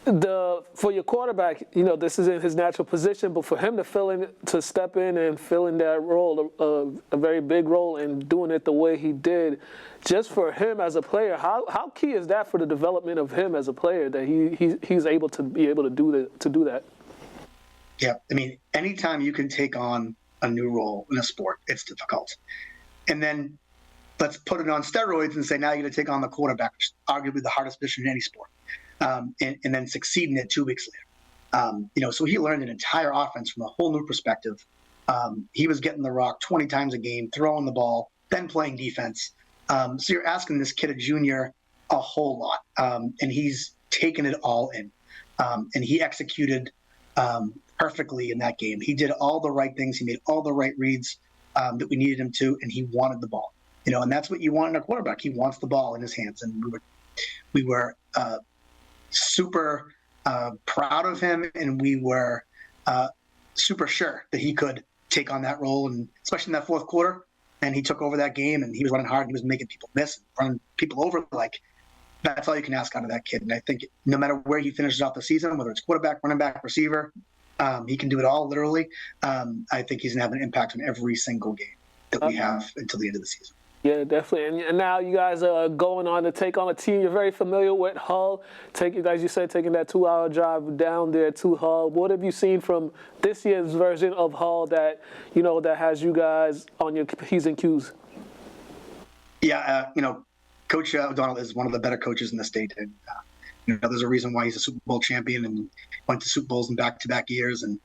your quarterback, this isn't his natural position, but for him to step in and fill in that role, a very big role, and doing it the way he did, just for him as a player, how key is that for the development of him as a player, that he's able to do that? Yeah, anytime you can take on a new role in a sport, it's difficult. And then let's put it on steroids and say, now you're going to take on the quarterback, which is arguably the hardest position in any sport, and then succeed in it 2 weeks later. So he learned an entire offense from a whole new perspective. He was getting the rock 20 times a game, throwing the ball, then playing defense. So you're asking this kid, a junior, a whole lot, and he's taken it all in. And he executed perfectly in that game. He did all the right things. He made all the right reads that we needed him to, and he wanted the ball. And that's what you want in a quarterback. He wants the ball in his hands, and we were super proud of him, and we were super sure that he could take on that role, and especially in that fourth quarter. And he took over that game, and he was running hard. And he was making people miss, running people over. Like, that's all you can ask out of that kid. And I think no matter where he finishes off the season, whether it's quarterback, running back, receiver, he can do it all, literally. I think he's going to have an impact on every single game that we have until the end of the season. Yeah, definitely. And now you guys are going on to take on a team you're very familiar with, Hull. As you said, taking that 2-hour drive down there to Hull. What have you seen from this year's version of Hull that has you guys on your P's and Q's? Yeah, Coach O'Donnell is one of the better coaches in the state. And, there's a reason why he's a Super Bowl champion and went to Super Bowls in back-to-back years. And,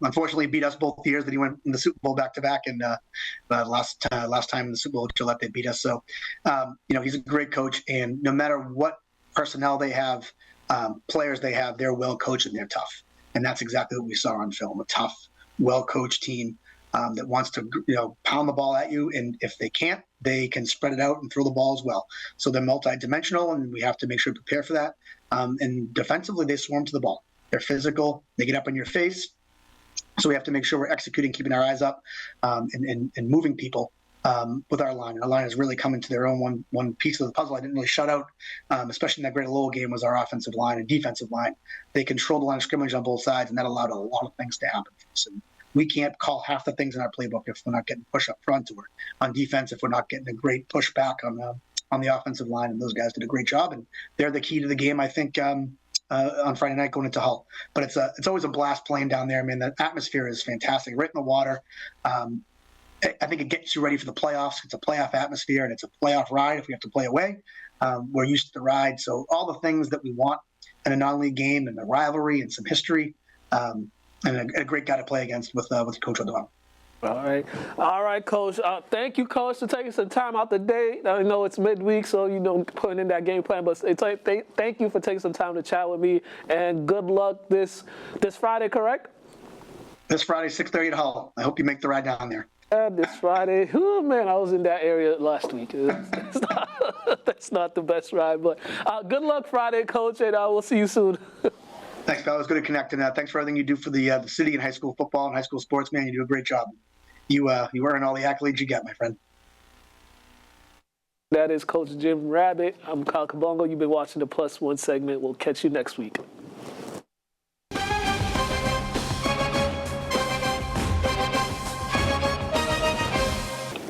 unfortunately beat us both years that he went in the Super Bowl back-to-back. And last time in the Super Bowl, Gillette, they beat us. So, he's a great coach. And no matter what personnel they have, players they have, they're well-coached and they're tough. And that's exactly what we saw on film, a tough, well-coached team that wants to, pound the ball at you. And if they can't, they can spread it out and throw the ball as well. So they're multi-dimensional, and we have to make sure to prepare for that. And defensively, they swarm to the ball. They're physical. They get up in your face. So we have to make sure we're executing, keeping our eyes up, and moving people with our line. Our line is really coming to their own. One piece of the puzzle I didn't really shut out, especially in that Greater Lowell game, was our offensive line and defensive line. They controlled the line of scrimmage on both sides, and that allowed a lot of things to happen for us. And we can't call half the things in our playbook if we're not getting push up front, or on defense if we're not getting a great push back on the offensive line. And those guys did a great job, and they're the key to the game, I think, on Friday night going into Hull. But it's always a blast playing down there. I mean, the atmosphere is fantastic, right in the water. I think it gets you ready for the playoffs. It's a playoff atmosphere, and it's a playoff ride if we have to play away. We're used to the ride. So all the things that we want in a non-league game, and the rivalry and some history, and a great guy to play against with Coach O'Donnell. All right, Coach. Thank you, Coach, for taking some time out the day. I know it's midweek, so putting in that game plan. But thank you for taking some time to chat with me, and good luck this Friday. Correct? This Friday, 6:30 at Hull. I hope you make the ride down there. This Friday. Oh, man, I was in that area last week. That's not the best ride, but good luck Friday, Coach, and we'll see you soon. Thanks, pal. It was good to connect, and thanks for everything you do for the city and high school football and high school sports, man. You do a great job. You earn all the accolades you get, my friend. That is Coach Jim Rabbitt. I'm Kyle Kabongo. You've been watching the Plus One segment. We'll catch you next week.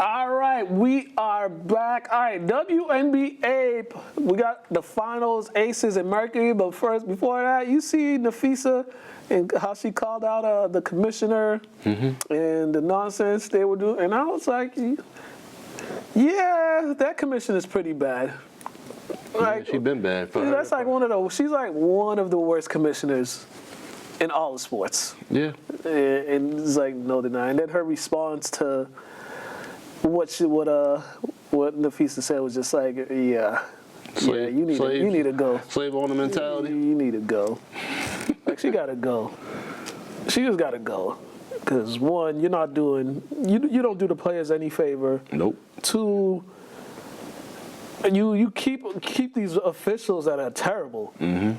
All right, we are back. All right, WNBA. We got the finals, Aces and Mercury. But first, before that, you see Nafisa and how she called out the commissioner and the nonsense they were doing. And I was like, yeah, that commission is pretty bad. Like, she's been bad. For that's her. like she's like one of the worst commissioners in all of sports. Yeah. And it's like no denying. And then her response to what Nafisa said was just like, you need to go. Slave owner mentality. You need to go. Like she gotta go. She just gotta go. Because one, you're not doing you don't do the players any favor. Nope. Two, you keep these officials that are terrible,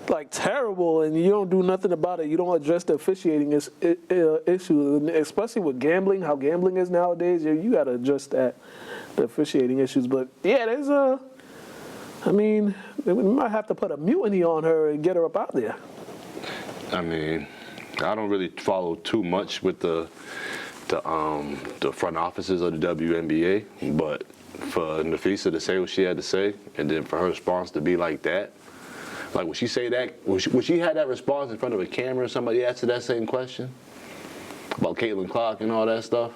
like terrible, and you don't do nothing about it. You don't address the officiating issue, especially with gambling. How gambling is nowadays, you got to address the officiating issues. But yeah, we might have to put a mutiny on her and get her up out there. I mean, I don't really follow too much with the front offices of the WNBA, but for Nafisa to say what she had to say, and then for her response to be like that, like would she say that? Would she had that response in front of a camera? Somebody asked her that same question about Caitlin Clark and all that stuff.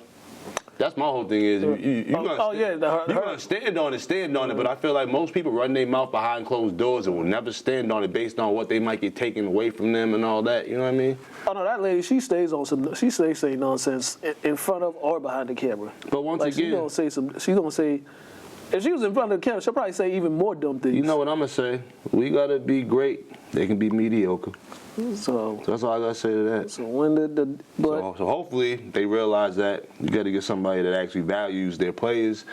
That's my whole thing is you're gonna stand on it, but I feel like most people run their mouth behind closed doors and will never stand on it based on what they might get taken away from them and all that. You know what I mean? Oh no, that lady, she stays saying nonsense in front of or behind the camera. But once again, she's gonna say. If she was in front of the camera, she'll probably say even more dumb things. You know what I'm gonna say? We gotta be great. They can be mediocre. So that's all I gotta say to that. So when so hopefully they realize that you gotta get somebody that actually values their players,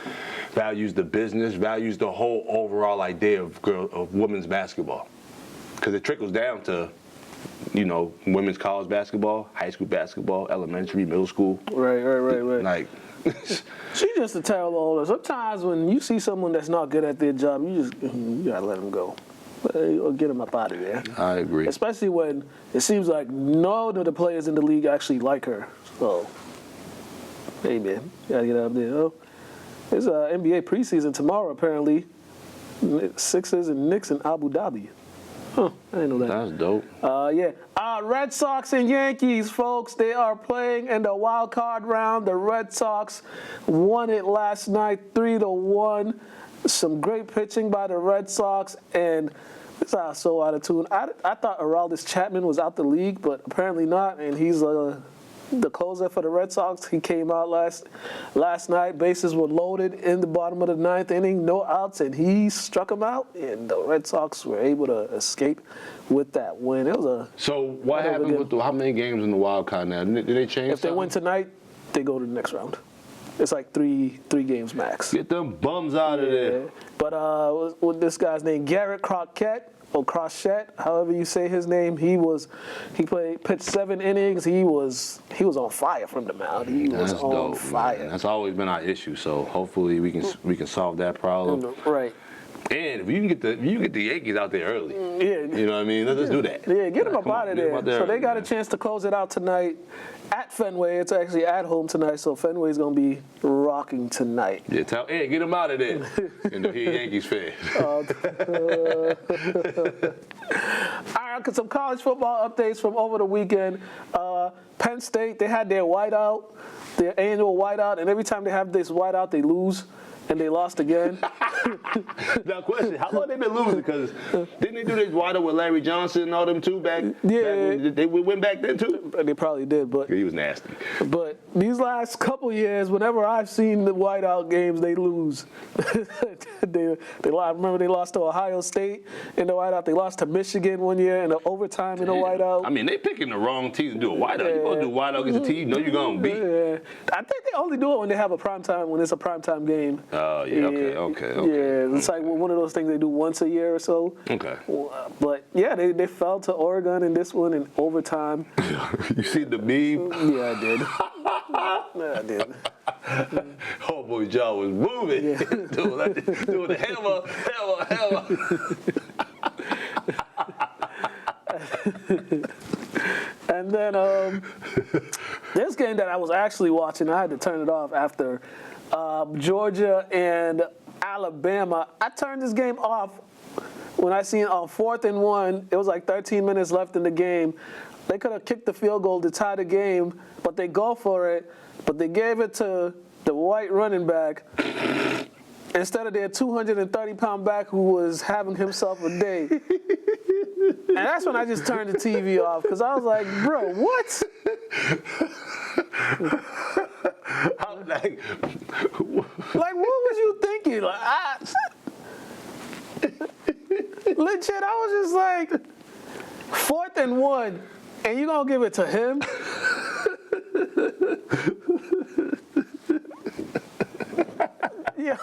values the business, values the whole overall idea of women's basketball. Because it trickles down to, women's college basketball, high school basketball, elementary, middle school. Right. Like. She's just a terrible owner. Sometimes when you see someone that's not good at their job, you gotta let them go. Or get them up out of there. I agree. Especially when it seems like none of the players in the league actually like her. So, hey man, you gotta get up there. Oh, there's NBA preseason tomorrow apparently. Sixers and Knicks in Abu Dhabi. Huh, I didn't know that. That's dope. Red Sox and Yankees, folks, they are playing in the wild card round. The Red Sox won it last night, 3-1. Some great pitching by the Red Sox, and this is so out of tune. I thought Aroldis Chapman was out the league, but apparently not, and he's the closer for the Red Sox. He came out last night. Bases were loaded in the bottom of the ninth inning, no outs, and he struck them out. And the Red Sox were able to escape with that win. It was So what happened with how many games in the wild card now? Did they change? If they win tonight, they go to the next round. It's like three games max. Get them bums out of there. But with this guy's name, Garrett Crockett. Or Crochet, however you say his name, he pitched 7 innings. He was on fire from the mound. He was on fire. Man. That's always been our issue. So hopefully we can solve that problem. Right. And if you can get the Yankees out there early, you know what I mean? Let's do that. Yeah, get them up out of there. So they got a chance to close it out tonight at Fenway. It's actually at home tonight, so Fenway's gonna be rocking tonight. Yeah, get them out of there. And he's Yankees fan. All right. right, some college football updates from over the weekend. Penn State, they had their whiteout, their annual whiteout, and every time they have this whiteout, they lose, and they lost again. Now, question: how long they been losing? Because didn't they do this whiteout with Larry Johnson and all them too back? Yeah, they went back then too. They probably did, but He was nasty. But these last couple years, whenever I've seen the whiteout games, they lose. I remember they lost to Ohio State in the whiteout. They lost to Michigan one year in the overtime in the whiteout. I mean, they picking the wrong team to do a whiteout. You gonna do whiteout against a team you know you're gonna beat. Yeah. I think they only do it when they have a primetime, when it's a primetime game. Oh yeah, okay. Yeah, it's like one of those things they do once a year or so. Okay. But yeah, they fell to Oregon in this one in overtime. You see the meme? Yeah, I did. Yeah, I did. Homeboy jaw was moving. Yeah. doing the hammer. And then this game that I was actually watching, I had to turn it off after Georgia and Alabama. I turned this game off when I seen on 4th and 1. It was like 13 minutes left in the game. They could have kicked the field goal to tie the game, but they go for it. But they gave it to the white running back instead of their 230-pound back who was having himself a day. And that's when I just turned the TV off because I was like, bro, what? Like, Like, what was you thinking? Like, legit, I was just like, 4th and 1, and you gonna give it to him? Yo.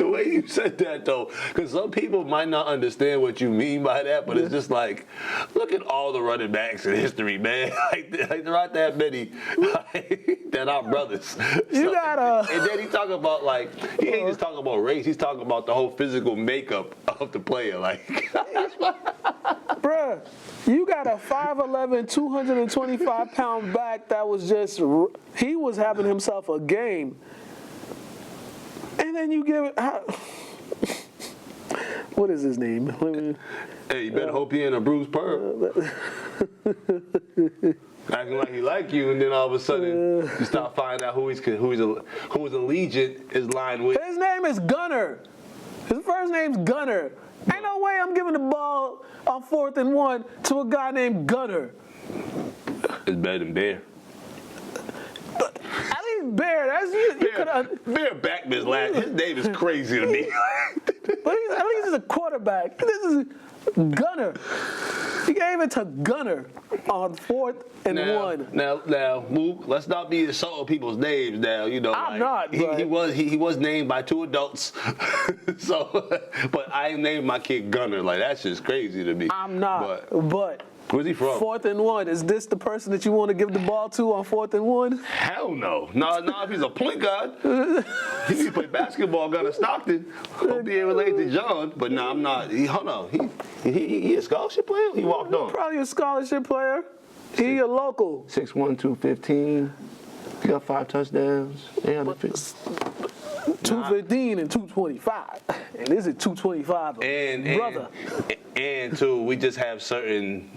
the way you said that though, because some people might not understand what you mean by that, but it's just like, look at all the running backs in history, man. Like there aren't that many that are brothers. You gotta. And then he talking about like, he ain't just talking about race. He's talking about the whole physical makeup of the player. Like, Bruh, you got a 5'11", 225-pound back that was just, he was having himself a game. And then you give it, what is his name? hey, you better hope he ain't a Bruce Pearl. Acting like he like you, and then all of a sudden you start finding out who his allegiance is lined with. His name is Gunner. His first name's Gunner. Ain't no way I'm giving the ball on 4th and 1 to a guy named Gunner. It's better than Bear. At least Bear, that's you could have. Bear backed his last. His name is crazy to me. But at least he's a quarterback. This is Gunner. He gave it to Gunner on 4th and 1. Now, Mook, let's not be insulting people's names now. You know, I'm like, not. He was named by 2 adults. So, but I named my kid Gunner. Like that's just crazy to me. I'm not. But where's he from? 4th and 1. Is this the person that you want to give the ball to on 4th and 1? Hell no. No, if he's a point guard. He can play basketball, got a Stockton. Hope he ain't related to John. But no, I'm not. Hold on. He a scholarship player? He walked on. Probably a scholarship player. He a local. 6'1", 215. He got 5 touchdowns. 215 and 225. And this is 225, brother. And too, we just have certain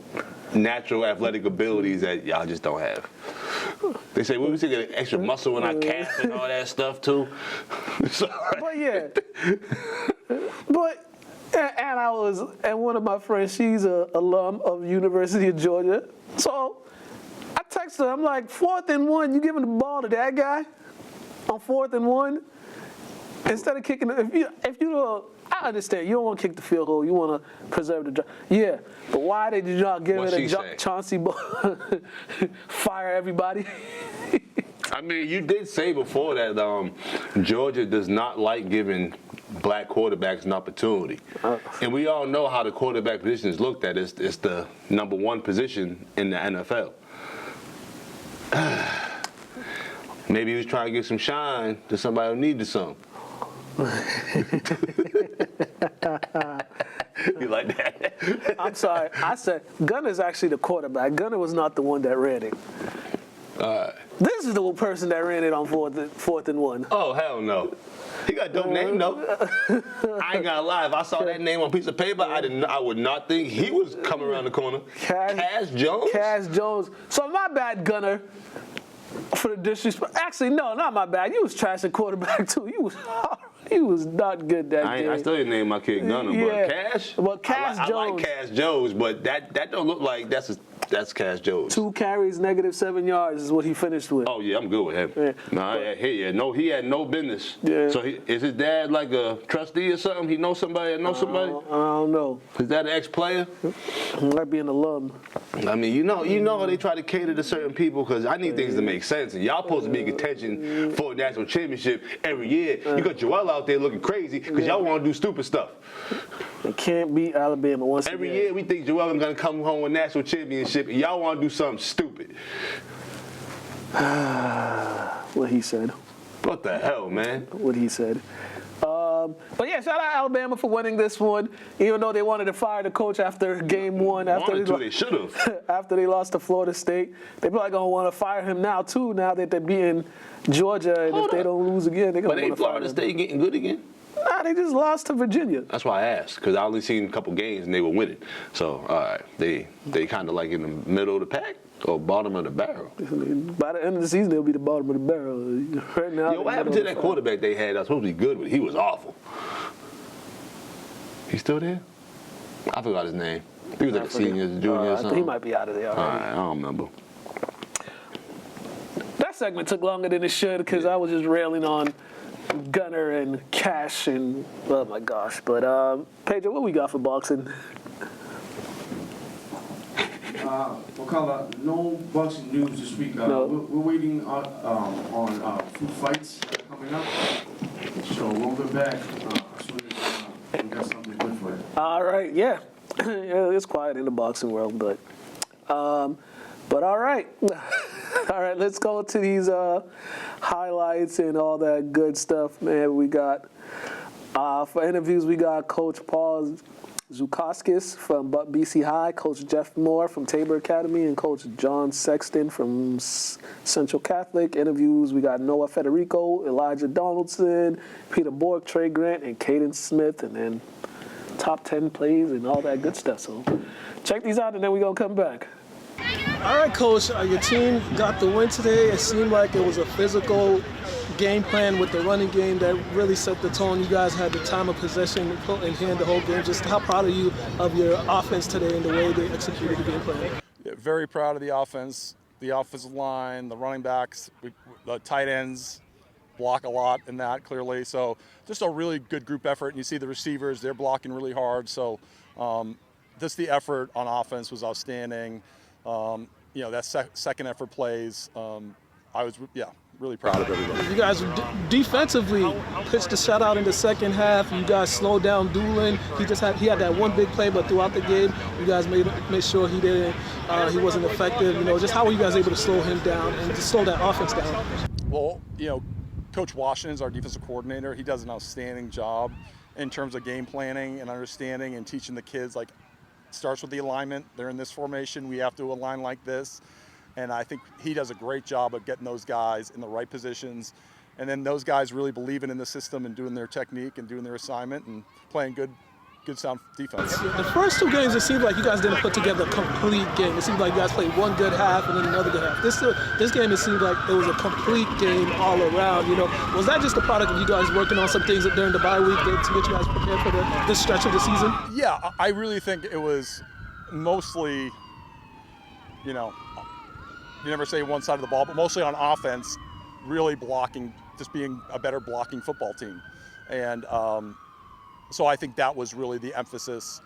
natural athletic abilities that y'all just don't have. They say we should get extra muscle in our calf and all that stuff too. But yeah. And one of my friends, she's an alum of University of Georgia. So I text her, I'm like, 4th and 1, you giving the ball to that guy on 4th and 1? Instead of kicking it, if you I understand, you don't want to kick the field goal, you want to preserve the drive. Yeah, but why did you not give it a Chauncey ball? Fire everybody. I mean, you did say before that Georgia does not like giving black quarterbacks an opportunity. And we all know how the quarterback position is looked at. It's the number 1 position in the NFL. Maybe he was trying to give some shine to somebody who needed some. You like that? I'm sorry. I said Gunner's actually the quarterback. Gunner was not the one that ran it. This is the person that ran it on 4th and 1. Oh, hell no. He got a dope name, though. I ain't gonna lie. If I saw that name on a piece of paper, I would not think he was coming around the corner. Cash Jones? Cash Jones. So my bad, Gunner, for the disrespect. Actually, no, not my bad. You was trash at quarterback, too. He was not good that day. I still didn't name my kid Gunner, but Cash? Well, Cash Jones. I like Cash Jones, but that don't look like that's Cash Jones. 2 carries, -7 yards is what he finished with. Oh, yeah, I'm good with him. Yeah. He had no business. Yeah. So is his dad like a trustee or something? He knows somebody that knows somebody? I don't know. Is that an ex-player? Might be an alum. I mean, you know they try to cater to certain people because I need things to make sense. And y'all supposed to be in contention for a national championship every year. You got Joel out there looking crazy because y'all want to do stupid stuff. They can't beat Alabama once Every again. year we think Joel is going to come home with national championship and y'all want to do something stupid. What he said. What the hell, man? What he said. But yeah, shout out Alabama for winning this one. Even though they wanted to fire the coach after game 1, They should have. after they lost to Florida State, they probably gonna want to fire him now too. Now that they're beating Georgia, and if they don't lose again, they're gonna want to fire him. Florida State getting good again? Nah, they just lost to Virginia. That's why I asked, because I only seen a couple games and they were winning. So, all right, they kind of like in the middle of the pack or bottom of the barrel. By the end of the season, they'll be the bottom of the barrel. Right now, Yo, what happened to that quarterback they had? I was supposed to be good, but he was awful. He still there? I forgot his name. He was like a senior, junior or something. He might be out of there already. All right, I don't remember. That segment took longer than it should because I was just railing on Gunner and Cash and oh my gosh. But Pedro, what we got for boxing? Mukala, no boxing news this week. No. We're waiting on few fights coming up. So we'll be back as soon as we got something good for you. All right, yeah. It's quiet in the boxing world, but all right. All right, let's go to these highlights and all that good stuff, man. We got, for interviews, we got Coach Paul Zukaskis from BC High, Coach Jeff Moore from Tabor Academy, and Coach John Sexton from Central Catholic. Interviews, we got Noah Federico, Elijah Donaldson, Peter Bork, Trey Grant, and Caden Smith, and then top 10 plays and all that good stuff. So check these out, and then we're going to come back. All right, Coach, your team got the win today. It seemed like it was a physical game plan with the running game that really set the tone. You guys had the time of possession in hand the whole game. Just how proud are you of your offense today and the way they executed the game plan? Yeah, very proud of the offense, the offensive line, the running backs, the tight ends block a lot in that clearly. So just a really good group effort. And you see the receivers, they're blocking really hard. So just the effort on offense was outstanding. That second effort plays, I was, really proud of everybody. You guys defensively pitched the shutout in the second half. You guys slowed down Doolin. He had that one big play, but throughout the game, you guys made sure he wasn't effective. Just how were you guys able to slow him down and to slow that offense down? Well, Coach Washington's our defensive coordinator. He does an outstanding job in terms of game planning and understanding and teaching the kids. Like, starts with the alignment. They're in this formation. We have to align like this. And I think he does a great job of getting those guys in the right positions. And then those guys really believing in the system and doing their technique and doing their assignment and playing good sound defense. The first 2 games, it seemed like you guys didn't put together a complete game. It seemed like you guys played one good half and then another good half. This game, it seemed like it was a complete game all around. Was that just a product of you guys working on some things during the bye week to get you guys prepared for this stretch of the season? Yeah, I really think it was mostly, you never say one side of the ball, but mostly on offense, really blocking, just being a better blocking football team. And so I think that was really the emphasis.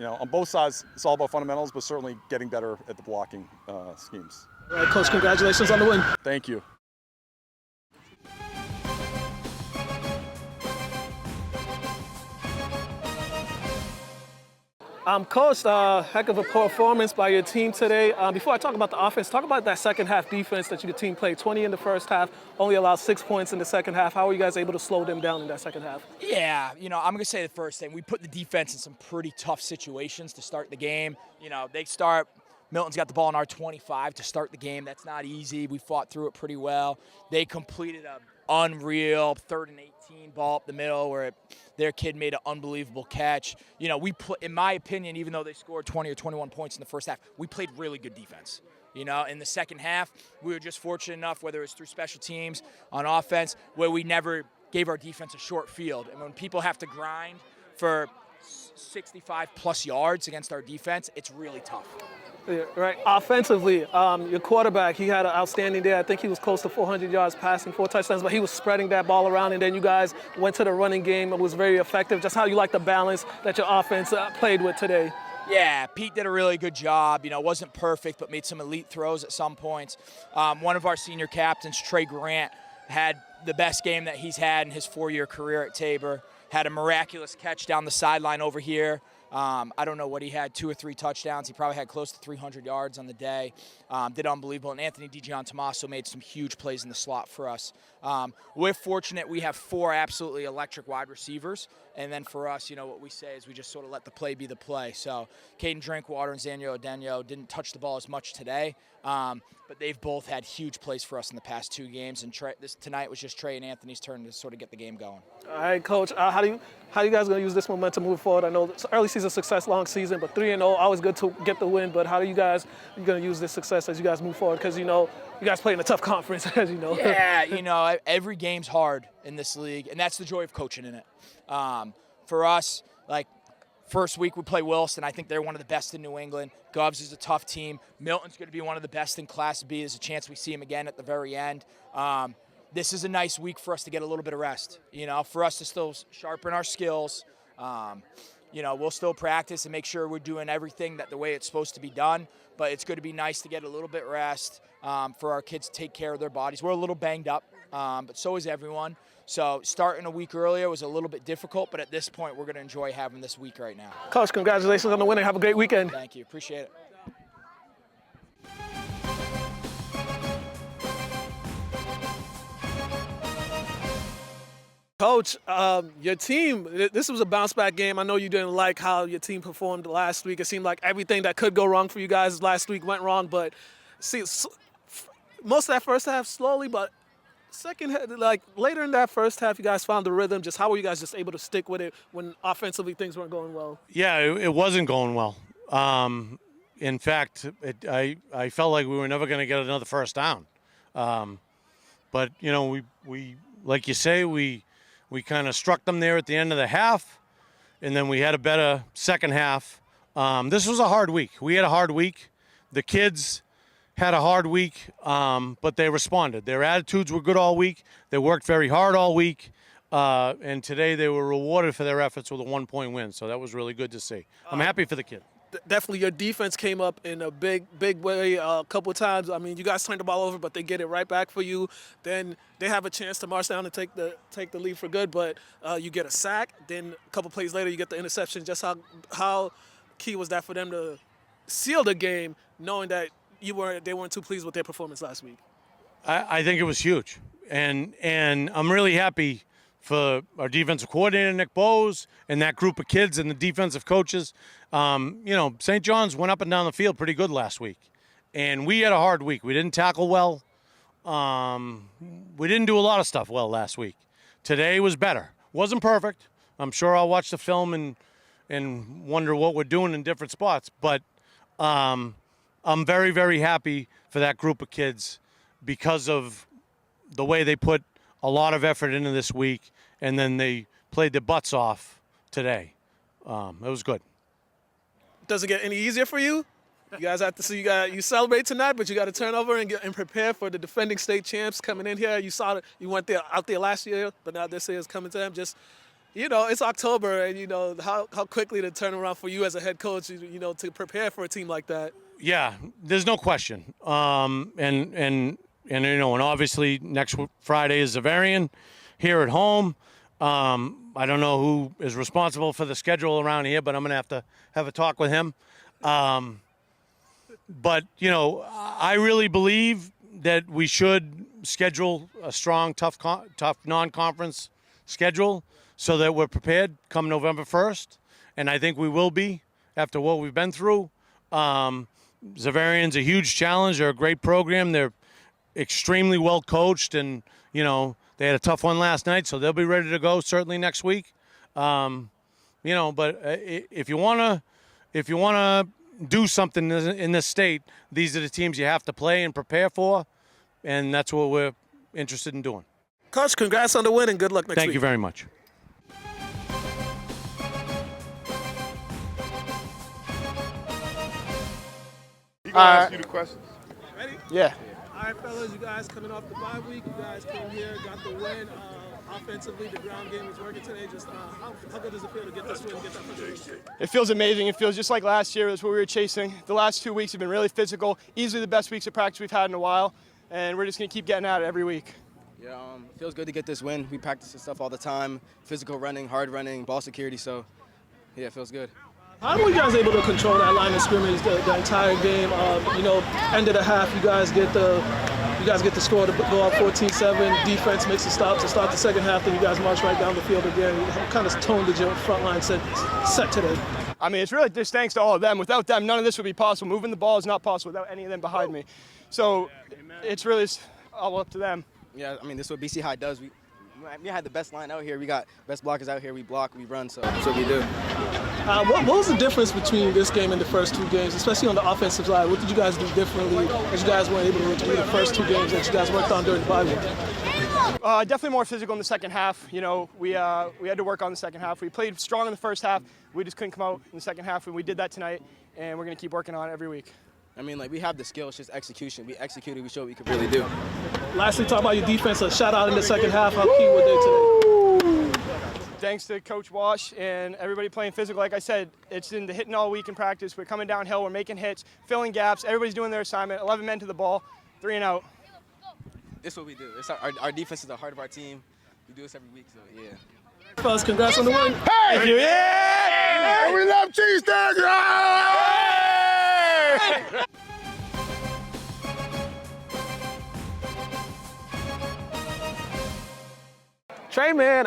On both sides, it's all about fundamentals, but certainly getting better at the blocking schemes. All right, Coach, congratulations on the win. Thank you. Coach, heck of a performance by your team today. Before I talk about the offense, talk about that second half defense that your team played. 20 in the first half, only allowed 6 points in the second half. How were you guys able to slow them down in that second half? Yeah, I'm going to say the first thing. We put the defense in some pretty tough situations to start the game. They start Milton's got the ball in our 25 to start the game. That's not easy. We fought through it pretty well. They completed a unreal 3rd and 18 ball up the middle where their kid made an unbelievable catch. You know, in my opinion, even though they scored 20 or 21 points in the first half, we played really good defense. You know, in the second half, we were just fortunate enough, whether it was through special teams, on offense, where we never gave our defense a short field. And when people have to grind for 65-plus yards against our defense, it's really tough. Yeah, right. Offensively, your quarterback, he had an outstanding day. I think he was close to 400 yards passing, 4 touchdowns, but he was spreading that ball around, and then you guys went to the running game. It was very effective. Just how you like the balance that your offense played with today. Yeah, Pete did a really good job. You know, wasn't perfect, but made some elite throws at some points. One of our senior captains, Trey Grant, had the best game that he's had in his 4-year career at Tabor. Had a miraculous catch down the sideline over here. I don't know what he had, 2 or 3 touchdowns. He probably had close to 300 yards on the day. Did unbelievable. And Anthony DiGiantomaso made some huge plays in the slot for us. We're fortunate we have 4 absolutely electric wide receivers. And then for us, you know, what we say is we just sort of let the play be the play. So Caden Drinkwater and Zanio Odenyo didn't touch the ball as much today. But they've both had huge plays for us in the past 2 games. And tonight was just Trey and Anthony's turn to sort of get the game going. All right, Coach. How you guys going to use this momentum moving forward? I know it's early season success, long season, but 3-0, always good to get the win. But how are you going to use this success as you guys move forward? Because, you know, you guys play in a tough conference, as you know. Yeah, you know, every game's hard in this league, and that's the joy of coaching in it. For us, like, first week we play Wilson. I think they're one of the best in New England. Govs is a tough team. Milton's going to be one of the best in Class B. There's a chance we see him again at the very end. This is a nice week for us to get a little bit of rest, you know, for us to still sharpen our skills. You know, we'll still practice and make sure we're doing everything the way it's supposed to be done, but it's going to be nice to get a little bit rest for our kids to take care of their bodies. We're a little banged up, but so is everyone. So starting a week earlier was a little bit difficult, but at this point we're going to enjoy having this week right now. Coach, congratulations on the win and have a great weekend. Thank you. Appreciate it. Coach, your team, this was a bounce-back game. I know you didn't like how your team performed last week. It seemed like everything that could go wrong for you guys last week went wrong, but see, most of that first half slowly, but later in that first half, you guys found the rhythm. Just how were you guys just able to stick with it when offensively things weren't going well? Yeah, it wasn't going well. In fact, I felt like we were never going to get another first down. But, you know, we like you say, we kind of struck them there at the end of the half, and then we had a better second half. This was a hard week. We had a hard week. The kids had a hard week, but they responded. Their attitudes were good all week. They worked very hard all week. And today they were rewarded for their efforts with a 1-point win. So that was really good to see. I'm happy for the kid. Definitely your defense came up in a big way a couple of times. I mean, you guys turned the ball over, but they get it right back for you. Then they have a chance to march down and take the lead for good, but you get a sack. Then a couple plays later, you get the interception. Just how key was that for them to seal the game, knowing that they weren't too pleased with their performance last week? I think it was huge. And I'm really happy for our defensive coordinator, Nick Bowes, and that group of kids and the defensive coaches. You know, St. John's went up and down the field pretty good last week. And we had a hard week. We didn't tackle well. We didn't do a lot of stuff well last week. Today was better. Wasn't perfect. I'm sure I'll watch the film and wonder what we're doing in different spots. But I'm very, very happy for that group of kids because of the way they put a lot of effort into this week, and then they played their butts off today. It was good. Does it get any easier for you? You guys have to see you celebrate tonight, but you got to turn over and prepare for the defending state champs coming in here. You went out there last year, but now this year is coming to them. Just, you know, it's October, and you know how quickly to turn around for you as a head coach. You know, to prepare for a team like that. Yeah, there's no question. And you know, and obviously next Friday is Zavarian here at home. I don't know who is responsible for the schedule around here, but I'm going to have a talk with him. But, you know, I really believe that we should schedule a strong, tough non-conference schedule so that we're prepared come November 1st. And I think we will be after what we've been through. Zavarian's a huge challenge. They're a great program. They're extremely well coached, and they had a tough one last night, so they'll be ready to go certainly next week. But if you wanna do something in this state, these are the teams you have to play and prepare for, and that's what we're interested in doing. Coach, congrats on the win and good luck next week. Thank you very much. You gonna ask you the questions? Ready? Yeah. All right, fellas, you guys coming off the bye week. You guys came here, got the win. Offensively, the ground game is working today. Just how good does it feel to get this win and get that first win? It feels amazing. It feels just like last year. That's what we were chasing. The last 2 weeks have been really physical, easily the best weeks of practice we've had in a while, and we're just going to keep getting at it every week. Yeah, it feels good to get this win. We practice this stuff all the time, physical running, hard running, ball security, so yeah, it feels good. How were you guys able to control that line of scrimmage the entire game? End of the half, you guys get the score to go up 14-7. Defense makes a stop to start the second half, then you guys march right down the field again. What kind of tone did your front line set today? I mean, it's really just thanks to all of them. Without them, none of this would be possible. Moving the ball is not possible without any of them behind me. So it's really all up to them. Yeah, I mean, this is what BC High does. We had the best line out here. We got best blockers out here. We block, we run, so that's what we do. What was the difference between this game and the first two games, especially on the offensive side? What did you guys do differently that you guys weren't able to do the first two games that you guys worked on during the bye week? Definitely more physical in the second half. We had to work on the second half. We played strong in the first half. We just couldn't come out in the second half, and we did that tonight, and we're going to keep working on it every week. I mean, we have the skill. It's just execution. We executed. We showed what we could really do. Lastly, talk about your defense. A shout out in the second half. How key were they today? Thanks to Coach Wash and everybody playing physical. Like I said, it's in the hitting all week in practice. We're coming downhill. We're making hits, filling gaps. Everybody's doing their assignment. 11 men to the ball, 3 and out. This is what we do. It's our defense is the heart of our team. We do this every week, so yeah. Fellas, congrats on the win. Thank you. Yeah! Hey, we love cheesesteaks. Hey! Trey, man,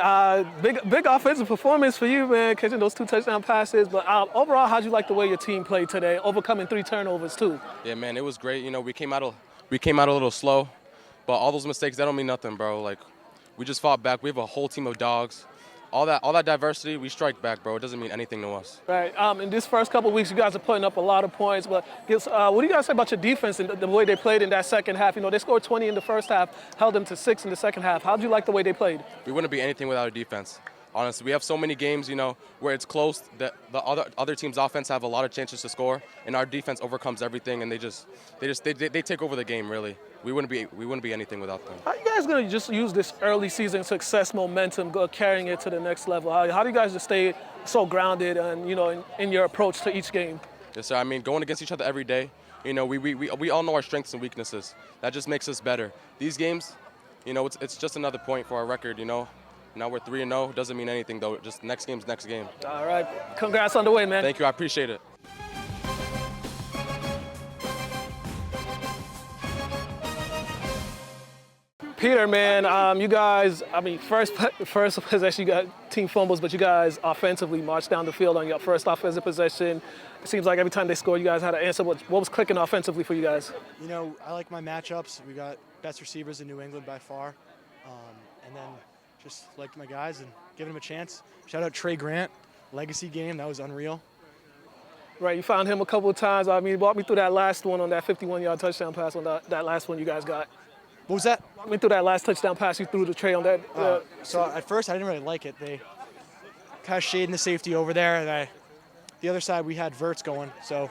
big offensive performance for you, man, catching those 2 touchdown passes. But overall, how'd you like the way your team played today, overcoming 3 turnovers too? Yeah, man, it was great. We came out a little slow, but all those mistakes, that don't mean nothing, bro. We just fought back. We have a whole team of dogs. All that diversity, we strike back, bro. It doesn't mean anything to us. Right. In this first couple of weeks, you guys are putting up a lot of points. But what do you guys say about your defense and the way they played in that second half? They scored 20 in the first half, held them to 6 in the second half. How did you like the way they played? We wouldn't be anything without our defense. Honestly, we have so many games, where it's close that the other team's offense have a lot of chances to score, and our defense overcomes everything, and they take over the game. Really, we wouldn't be anything without them. How are you guys gonna just use this early season success momentum, carrying it to the next level? How do you guys just stay so grounded and in your approach to each game? Yes, sir. I mean, going against each other every day. We all know our strengths and weaknesses. That just makes us better. These games, it's just another point for our record. Now we're 3-0. Doesn't mean anything, though. Just next game's next game. All right. Congrats on the win, man. Thank you. I appreciate it. Peter, man, you guys, first possession, you got team fumbles, but you guys offensively marched down the field on your first offensive possession. It seems like every time they scored, you guys had an answer. What was clicking offensively for you guys? I like my matchups. We got best receivers in New England by far. And then just liked my guys and giving them a chance. Shout out Trey Grant, legacy game, that was unreal. Right, you found him a couple of times. Walk me through that last one on that 51-yard touchdown pass on that last one you guys got. What was that? Walk me through that last touchdown pass you threw to Trey on that. So at first I didn't really like it. They kind of shading the safety over there, and the other side we had verts going, so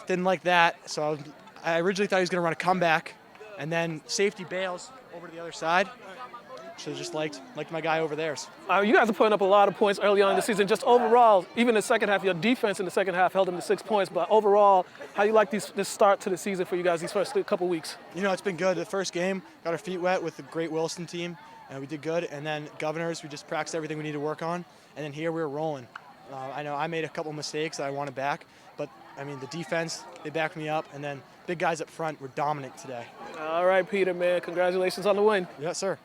didn't like that. So I originally thought he was going to run a comeback, and then safety bails over to the other side. So just liked my guy over there. You guys are putting up a lot of points early on in the season. Just overall, even the second half, your defense in the second half held them to 6 points. But overall, how you like this start to the season for you guys these first couple weeks? It's been good. The first game, got our feet wet with the great Wilson team, and we did good. And then Governors, we just practiced everything we need to work on. And then here we were rolling. I know I made a couple mistakes that I wanted back, but the defense, they backed me up. And then big guys up front were dominant today. All right, Peter, man, congratulations on the win. Yes, sir.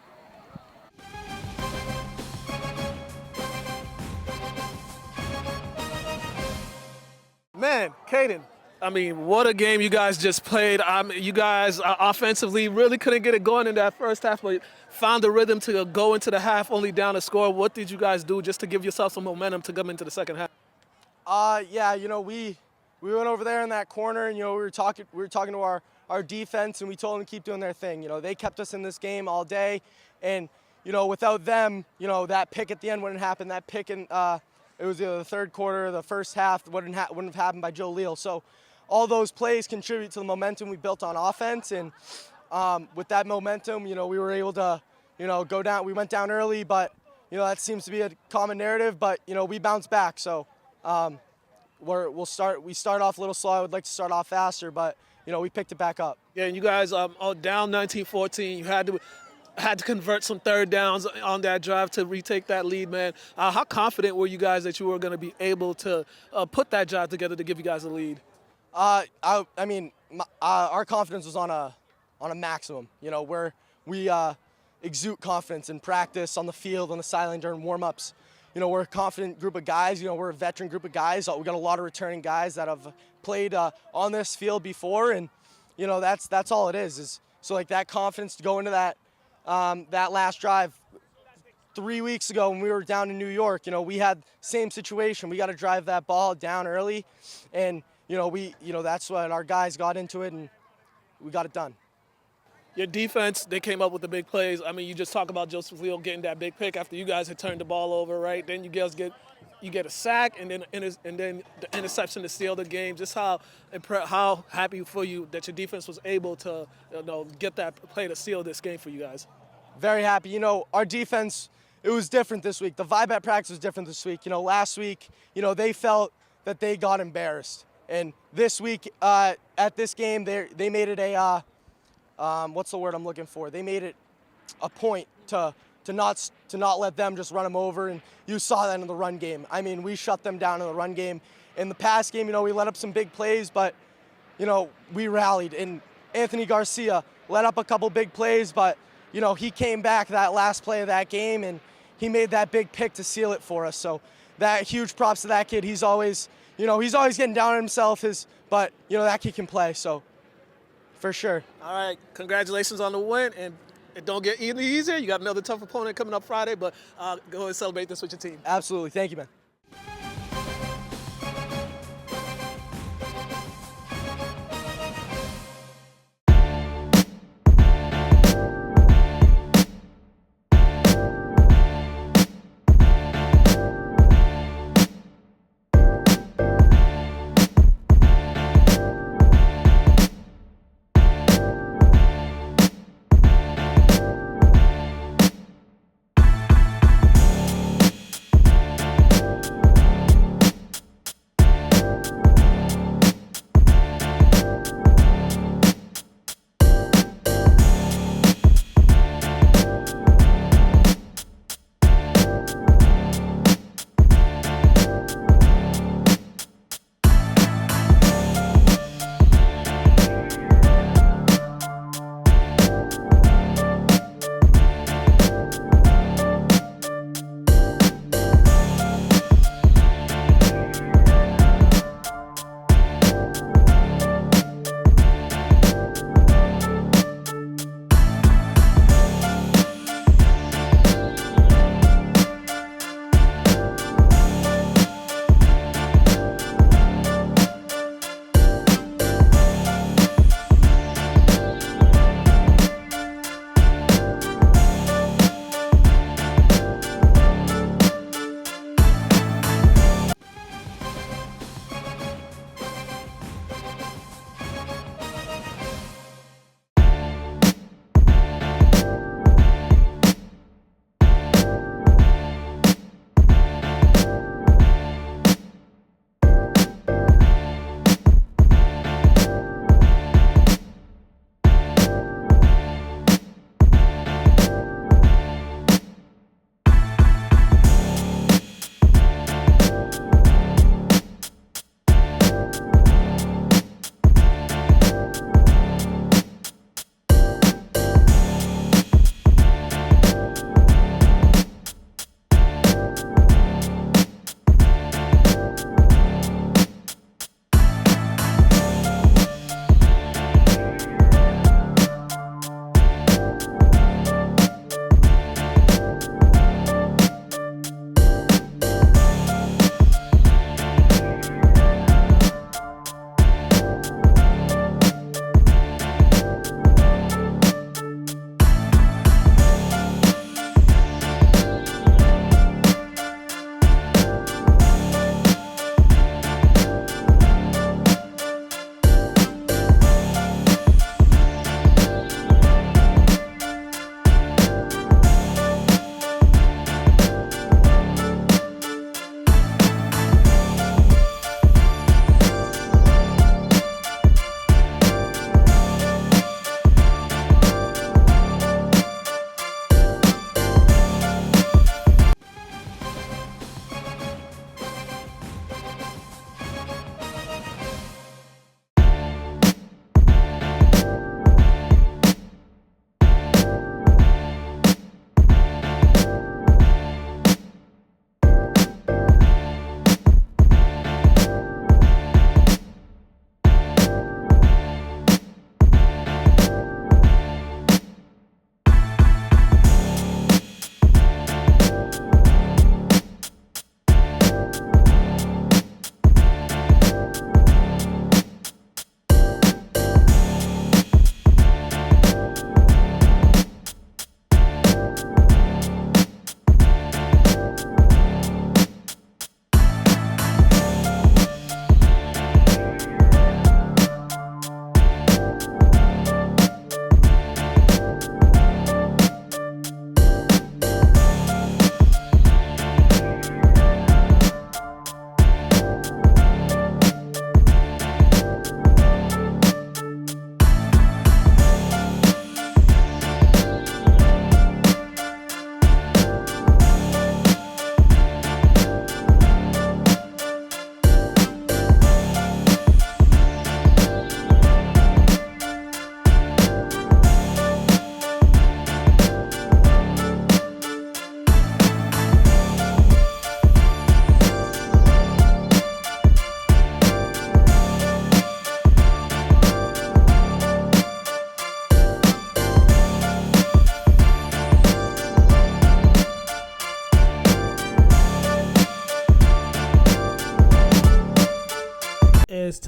Man, Caden, I mean, what a game you guys just played. You guys offensively really couldn't get it going in that first half, but found the rhythm to go into the half only down a score. What did you guys do just to give yourself some momentum to come into the second half? Yeah, we went over there in that corner, and we were talking to our defense, and we told them to keep doing their thing. They kept us in this game all day, and without them, that pick at the end wouldn't happen. That pick in it was either the third quarter or the first half wouldn't have happened by Joe Leal. So all those plays contribute to the momentum we built on offense, and with that momentum, we were able to go down. We went down early, but that seems to be a common narrative. But we bounced back. So we start off a little slow. I would like to start off faster, but we picked it back up. Yeah, and you guys down 19-14. You had to convert some third downs on that drive to retake that lead, man. How confident were you guys that you were going to be able to put that drive together to give you guys a lead? I mean, our confidence was on a maximum. Where we exude confidence in practice, on the field, on the sideline during warm-ups. We're a confident group of guys. We're a veteran group of guys. We got a lot of returning guys that have played on this field before, and that's all it is. So like that confidence to go into that last drive 3 weeks ago when we were down in New York. We had same situation. We got to drive that ball down early, and that's what our guys got into it, and we got it done. Your defense, they came up with the big plays. I mean, you just talk about Joseph Leo getting that big pick after you guys had turned the ball over, right? Then you guys get a sack and then the interception to steal the game. Just how happy for you that your defense was able to get that play to seal this game for you guys. Very happy. Our defense, it was different this week. The vibe at practice was different this week. Last week, they felt that they got embarrassed. And this week, at this game, they made it a what's the word I'm looking for? They made it a point to not let them just run them over, and you saw that in the run game. I mean, we shut them down in the run game. In the pass game, we let up some big plays, but we rallied. And Anthony Garcia let up a couple big plays, but he came back that last play of that game, and he made that big pick to seal it for us. So that huge props to that kid. He's always getting down on himself, but that kid can play. So. For sure. All right, congratulations on the win, and it don't get any easier. You got another tough opponent coming up Friday, but go and celebrate this with your team. Absolutely. Thank you, man.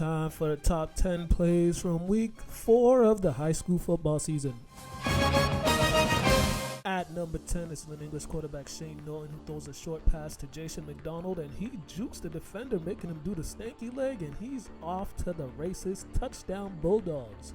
time for the top 10 plays from week 4 of the high school football season. At number 10 is Lynn English quarterback Shane Norton, who throws a short pass to Jason McDonald, and he jukes the defender, making him do the stanky leg, and he's off to the races. Touchdown Bulldogs.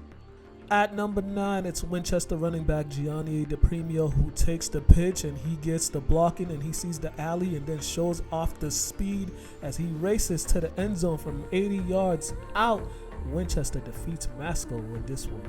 At number 9, it's Winchester running back Gianni DePremio, who takes the pitch and he gets the blocking and he sees the alley and then shows off the speed as he races to the end zone from 80 yards out. Winchester defeats Masco with this one.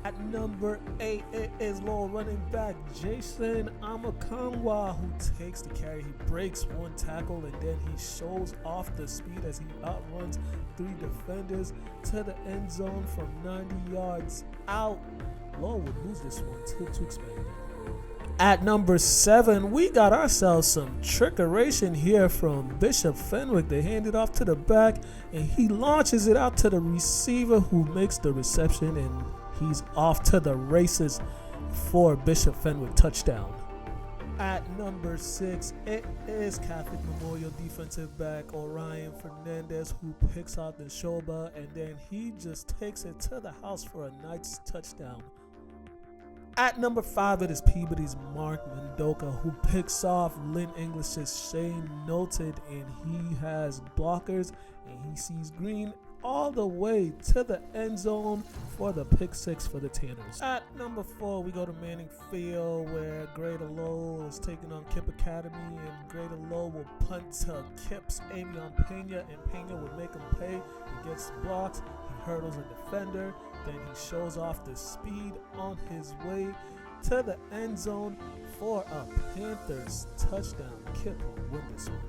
At number 8, it is Lowell running back Jason Amakangwa, who takes the carry. He breaks one tackle and then he shows off the speed as he outruns 3 defenders to the end zone from 90 yards out. Lowell would lose this one to expand. At number 7, we got ourselves some trickeration here from Bishop Fenwick. They hand it off to the back and he launches it out to the receiver, who makes the reception, and he's off to the races for Bishop Fenwick touchdown. At number 6, it is Catholic Memorial defensive back Orion Fernandez, who picks out the shoba and then he just takes it to the house for a nice touchdown. At number 5, it is Peabody's Mark Mendoka, who picks off Lynn English's Shane Noted, and he has blockers and he sees green all the way to the end zone for the pick 6 for the Tanners. At number 4, we go to Manning Field, where Greater Lowell is taking on Kipp Academy, and Greater Lowell will punt to Kipp's Avion Pena, and Pena will make him pay. He gets blocked, he hurdles a defender, then he shows off the speed on his way to the end zone for a Panthers touchdown. Kipp will win this one.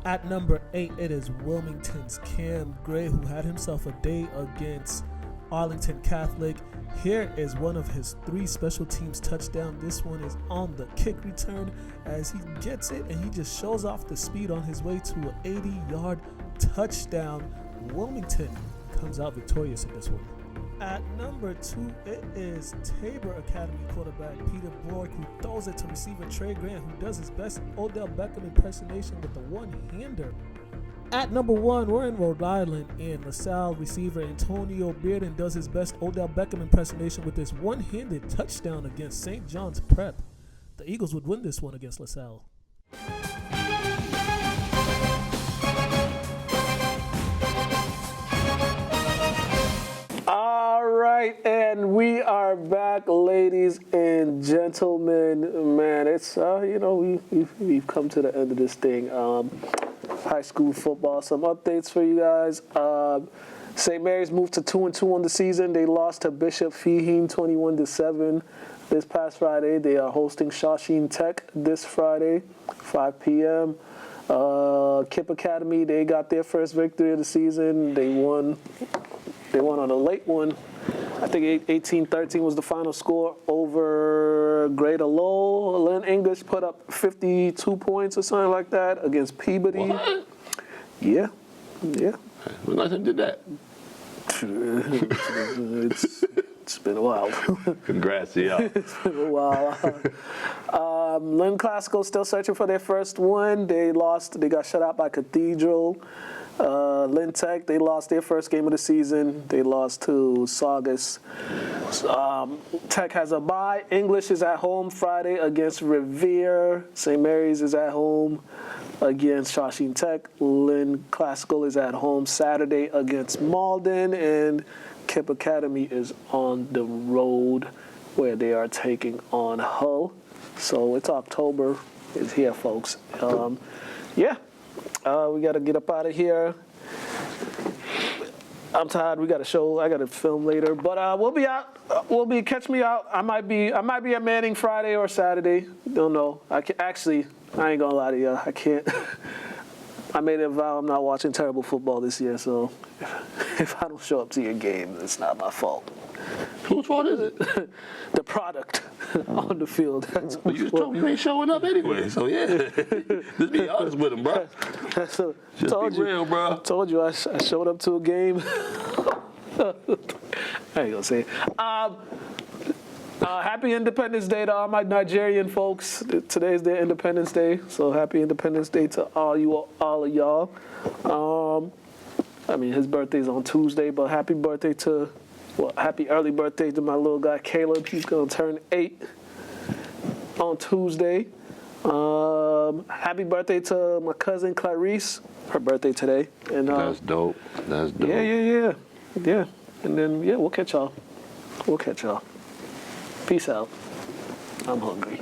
At number 8, it is Wilmington's Cam Gray, who had himself a day against Arlington Catholic. Here is one of his 3 special teams touchdown. This one is on the kick return as he gets it and he just shows off the speed on his way to an 80-yard touchdown. Wilmington comes out victorious in this one. At number 2, it is Tabor Academy quarterback Peter Bork, who throws it to receiver Trey Grant, who does his best Odell Beckham impersonation with the one-hander. At number 1, we're in Rhode Island, and LaSalle receiver Antonio Bearden does his best Odell Beckham impersonation with this one-handed touchdown against St. John's Prep. The Eagles would win this one against LaSalle. All right, and we are back, ladies and gentlemen. Man, it's we've come to the end of this thing. High school football. Some updates for you guys. St. Mary's moved to 2-2 on the season. They lost to Bishop Feeheen 21-7 this past Friday. They are hosting Shawsheen Tech this Friday, 5 p.m. Kipp Academy, they got their first victory of the season. They won on a late one. I think 18-13 was the final score over Greater Lowell. Lynn English put up 52 points or something like that against Peabody. What? Yeah. When last time did that? It's been a while. Congrats to y'all. It's been a while. Lynn Classical still searching for their first win. They got shut out by Cathedral. Lynn Tech, they lost their first game of the season. They lost to Saugus. Tech has a bye. English is at home Friday against Revere. St. Mary's is at home against Shawsheen Tech. Lynn Classical is at home Saturday against Malden. And Kipp Academy is on the road where they are taking on Hull. So it's October. It's here, folks. We got to get up out of here. I'm tired. We got a show. I got to film later, but we'll be out. Catch me out. I might be at Manning Friday or Saturday. Don't know. I ain't gonna lie to you. I can't. I made a vow I'm not watching terrible football this year. So if I don't show up to your game, it's not my fault. Whose fault is it? The product on the field. Well, you told me you ain't showing up anyway, so yeah. Just be honest with him, bro. Just be real, bro. Told you I showed up to a game. I ain't gonna say it. Happy Independence Day to all my Nigerian folks. Today's their Independence Day, so happy Independence Day to all of y'all. I mean, his birthday's on Tuesday, but happy early birthday to my little guy Caleb. He's gonna turn 8 on Tuesday. Happy birthday to my cousin Clarice. Her birthday today. And That's dope. That's dope. Yeah. And then we'll catch y'all. Peace out. I'm hungry.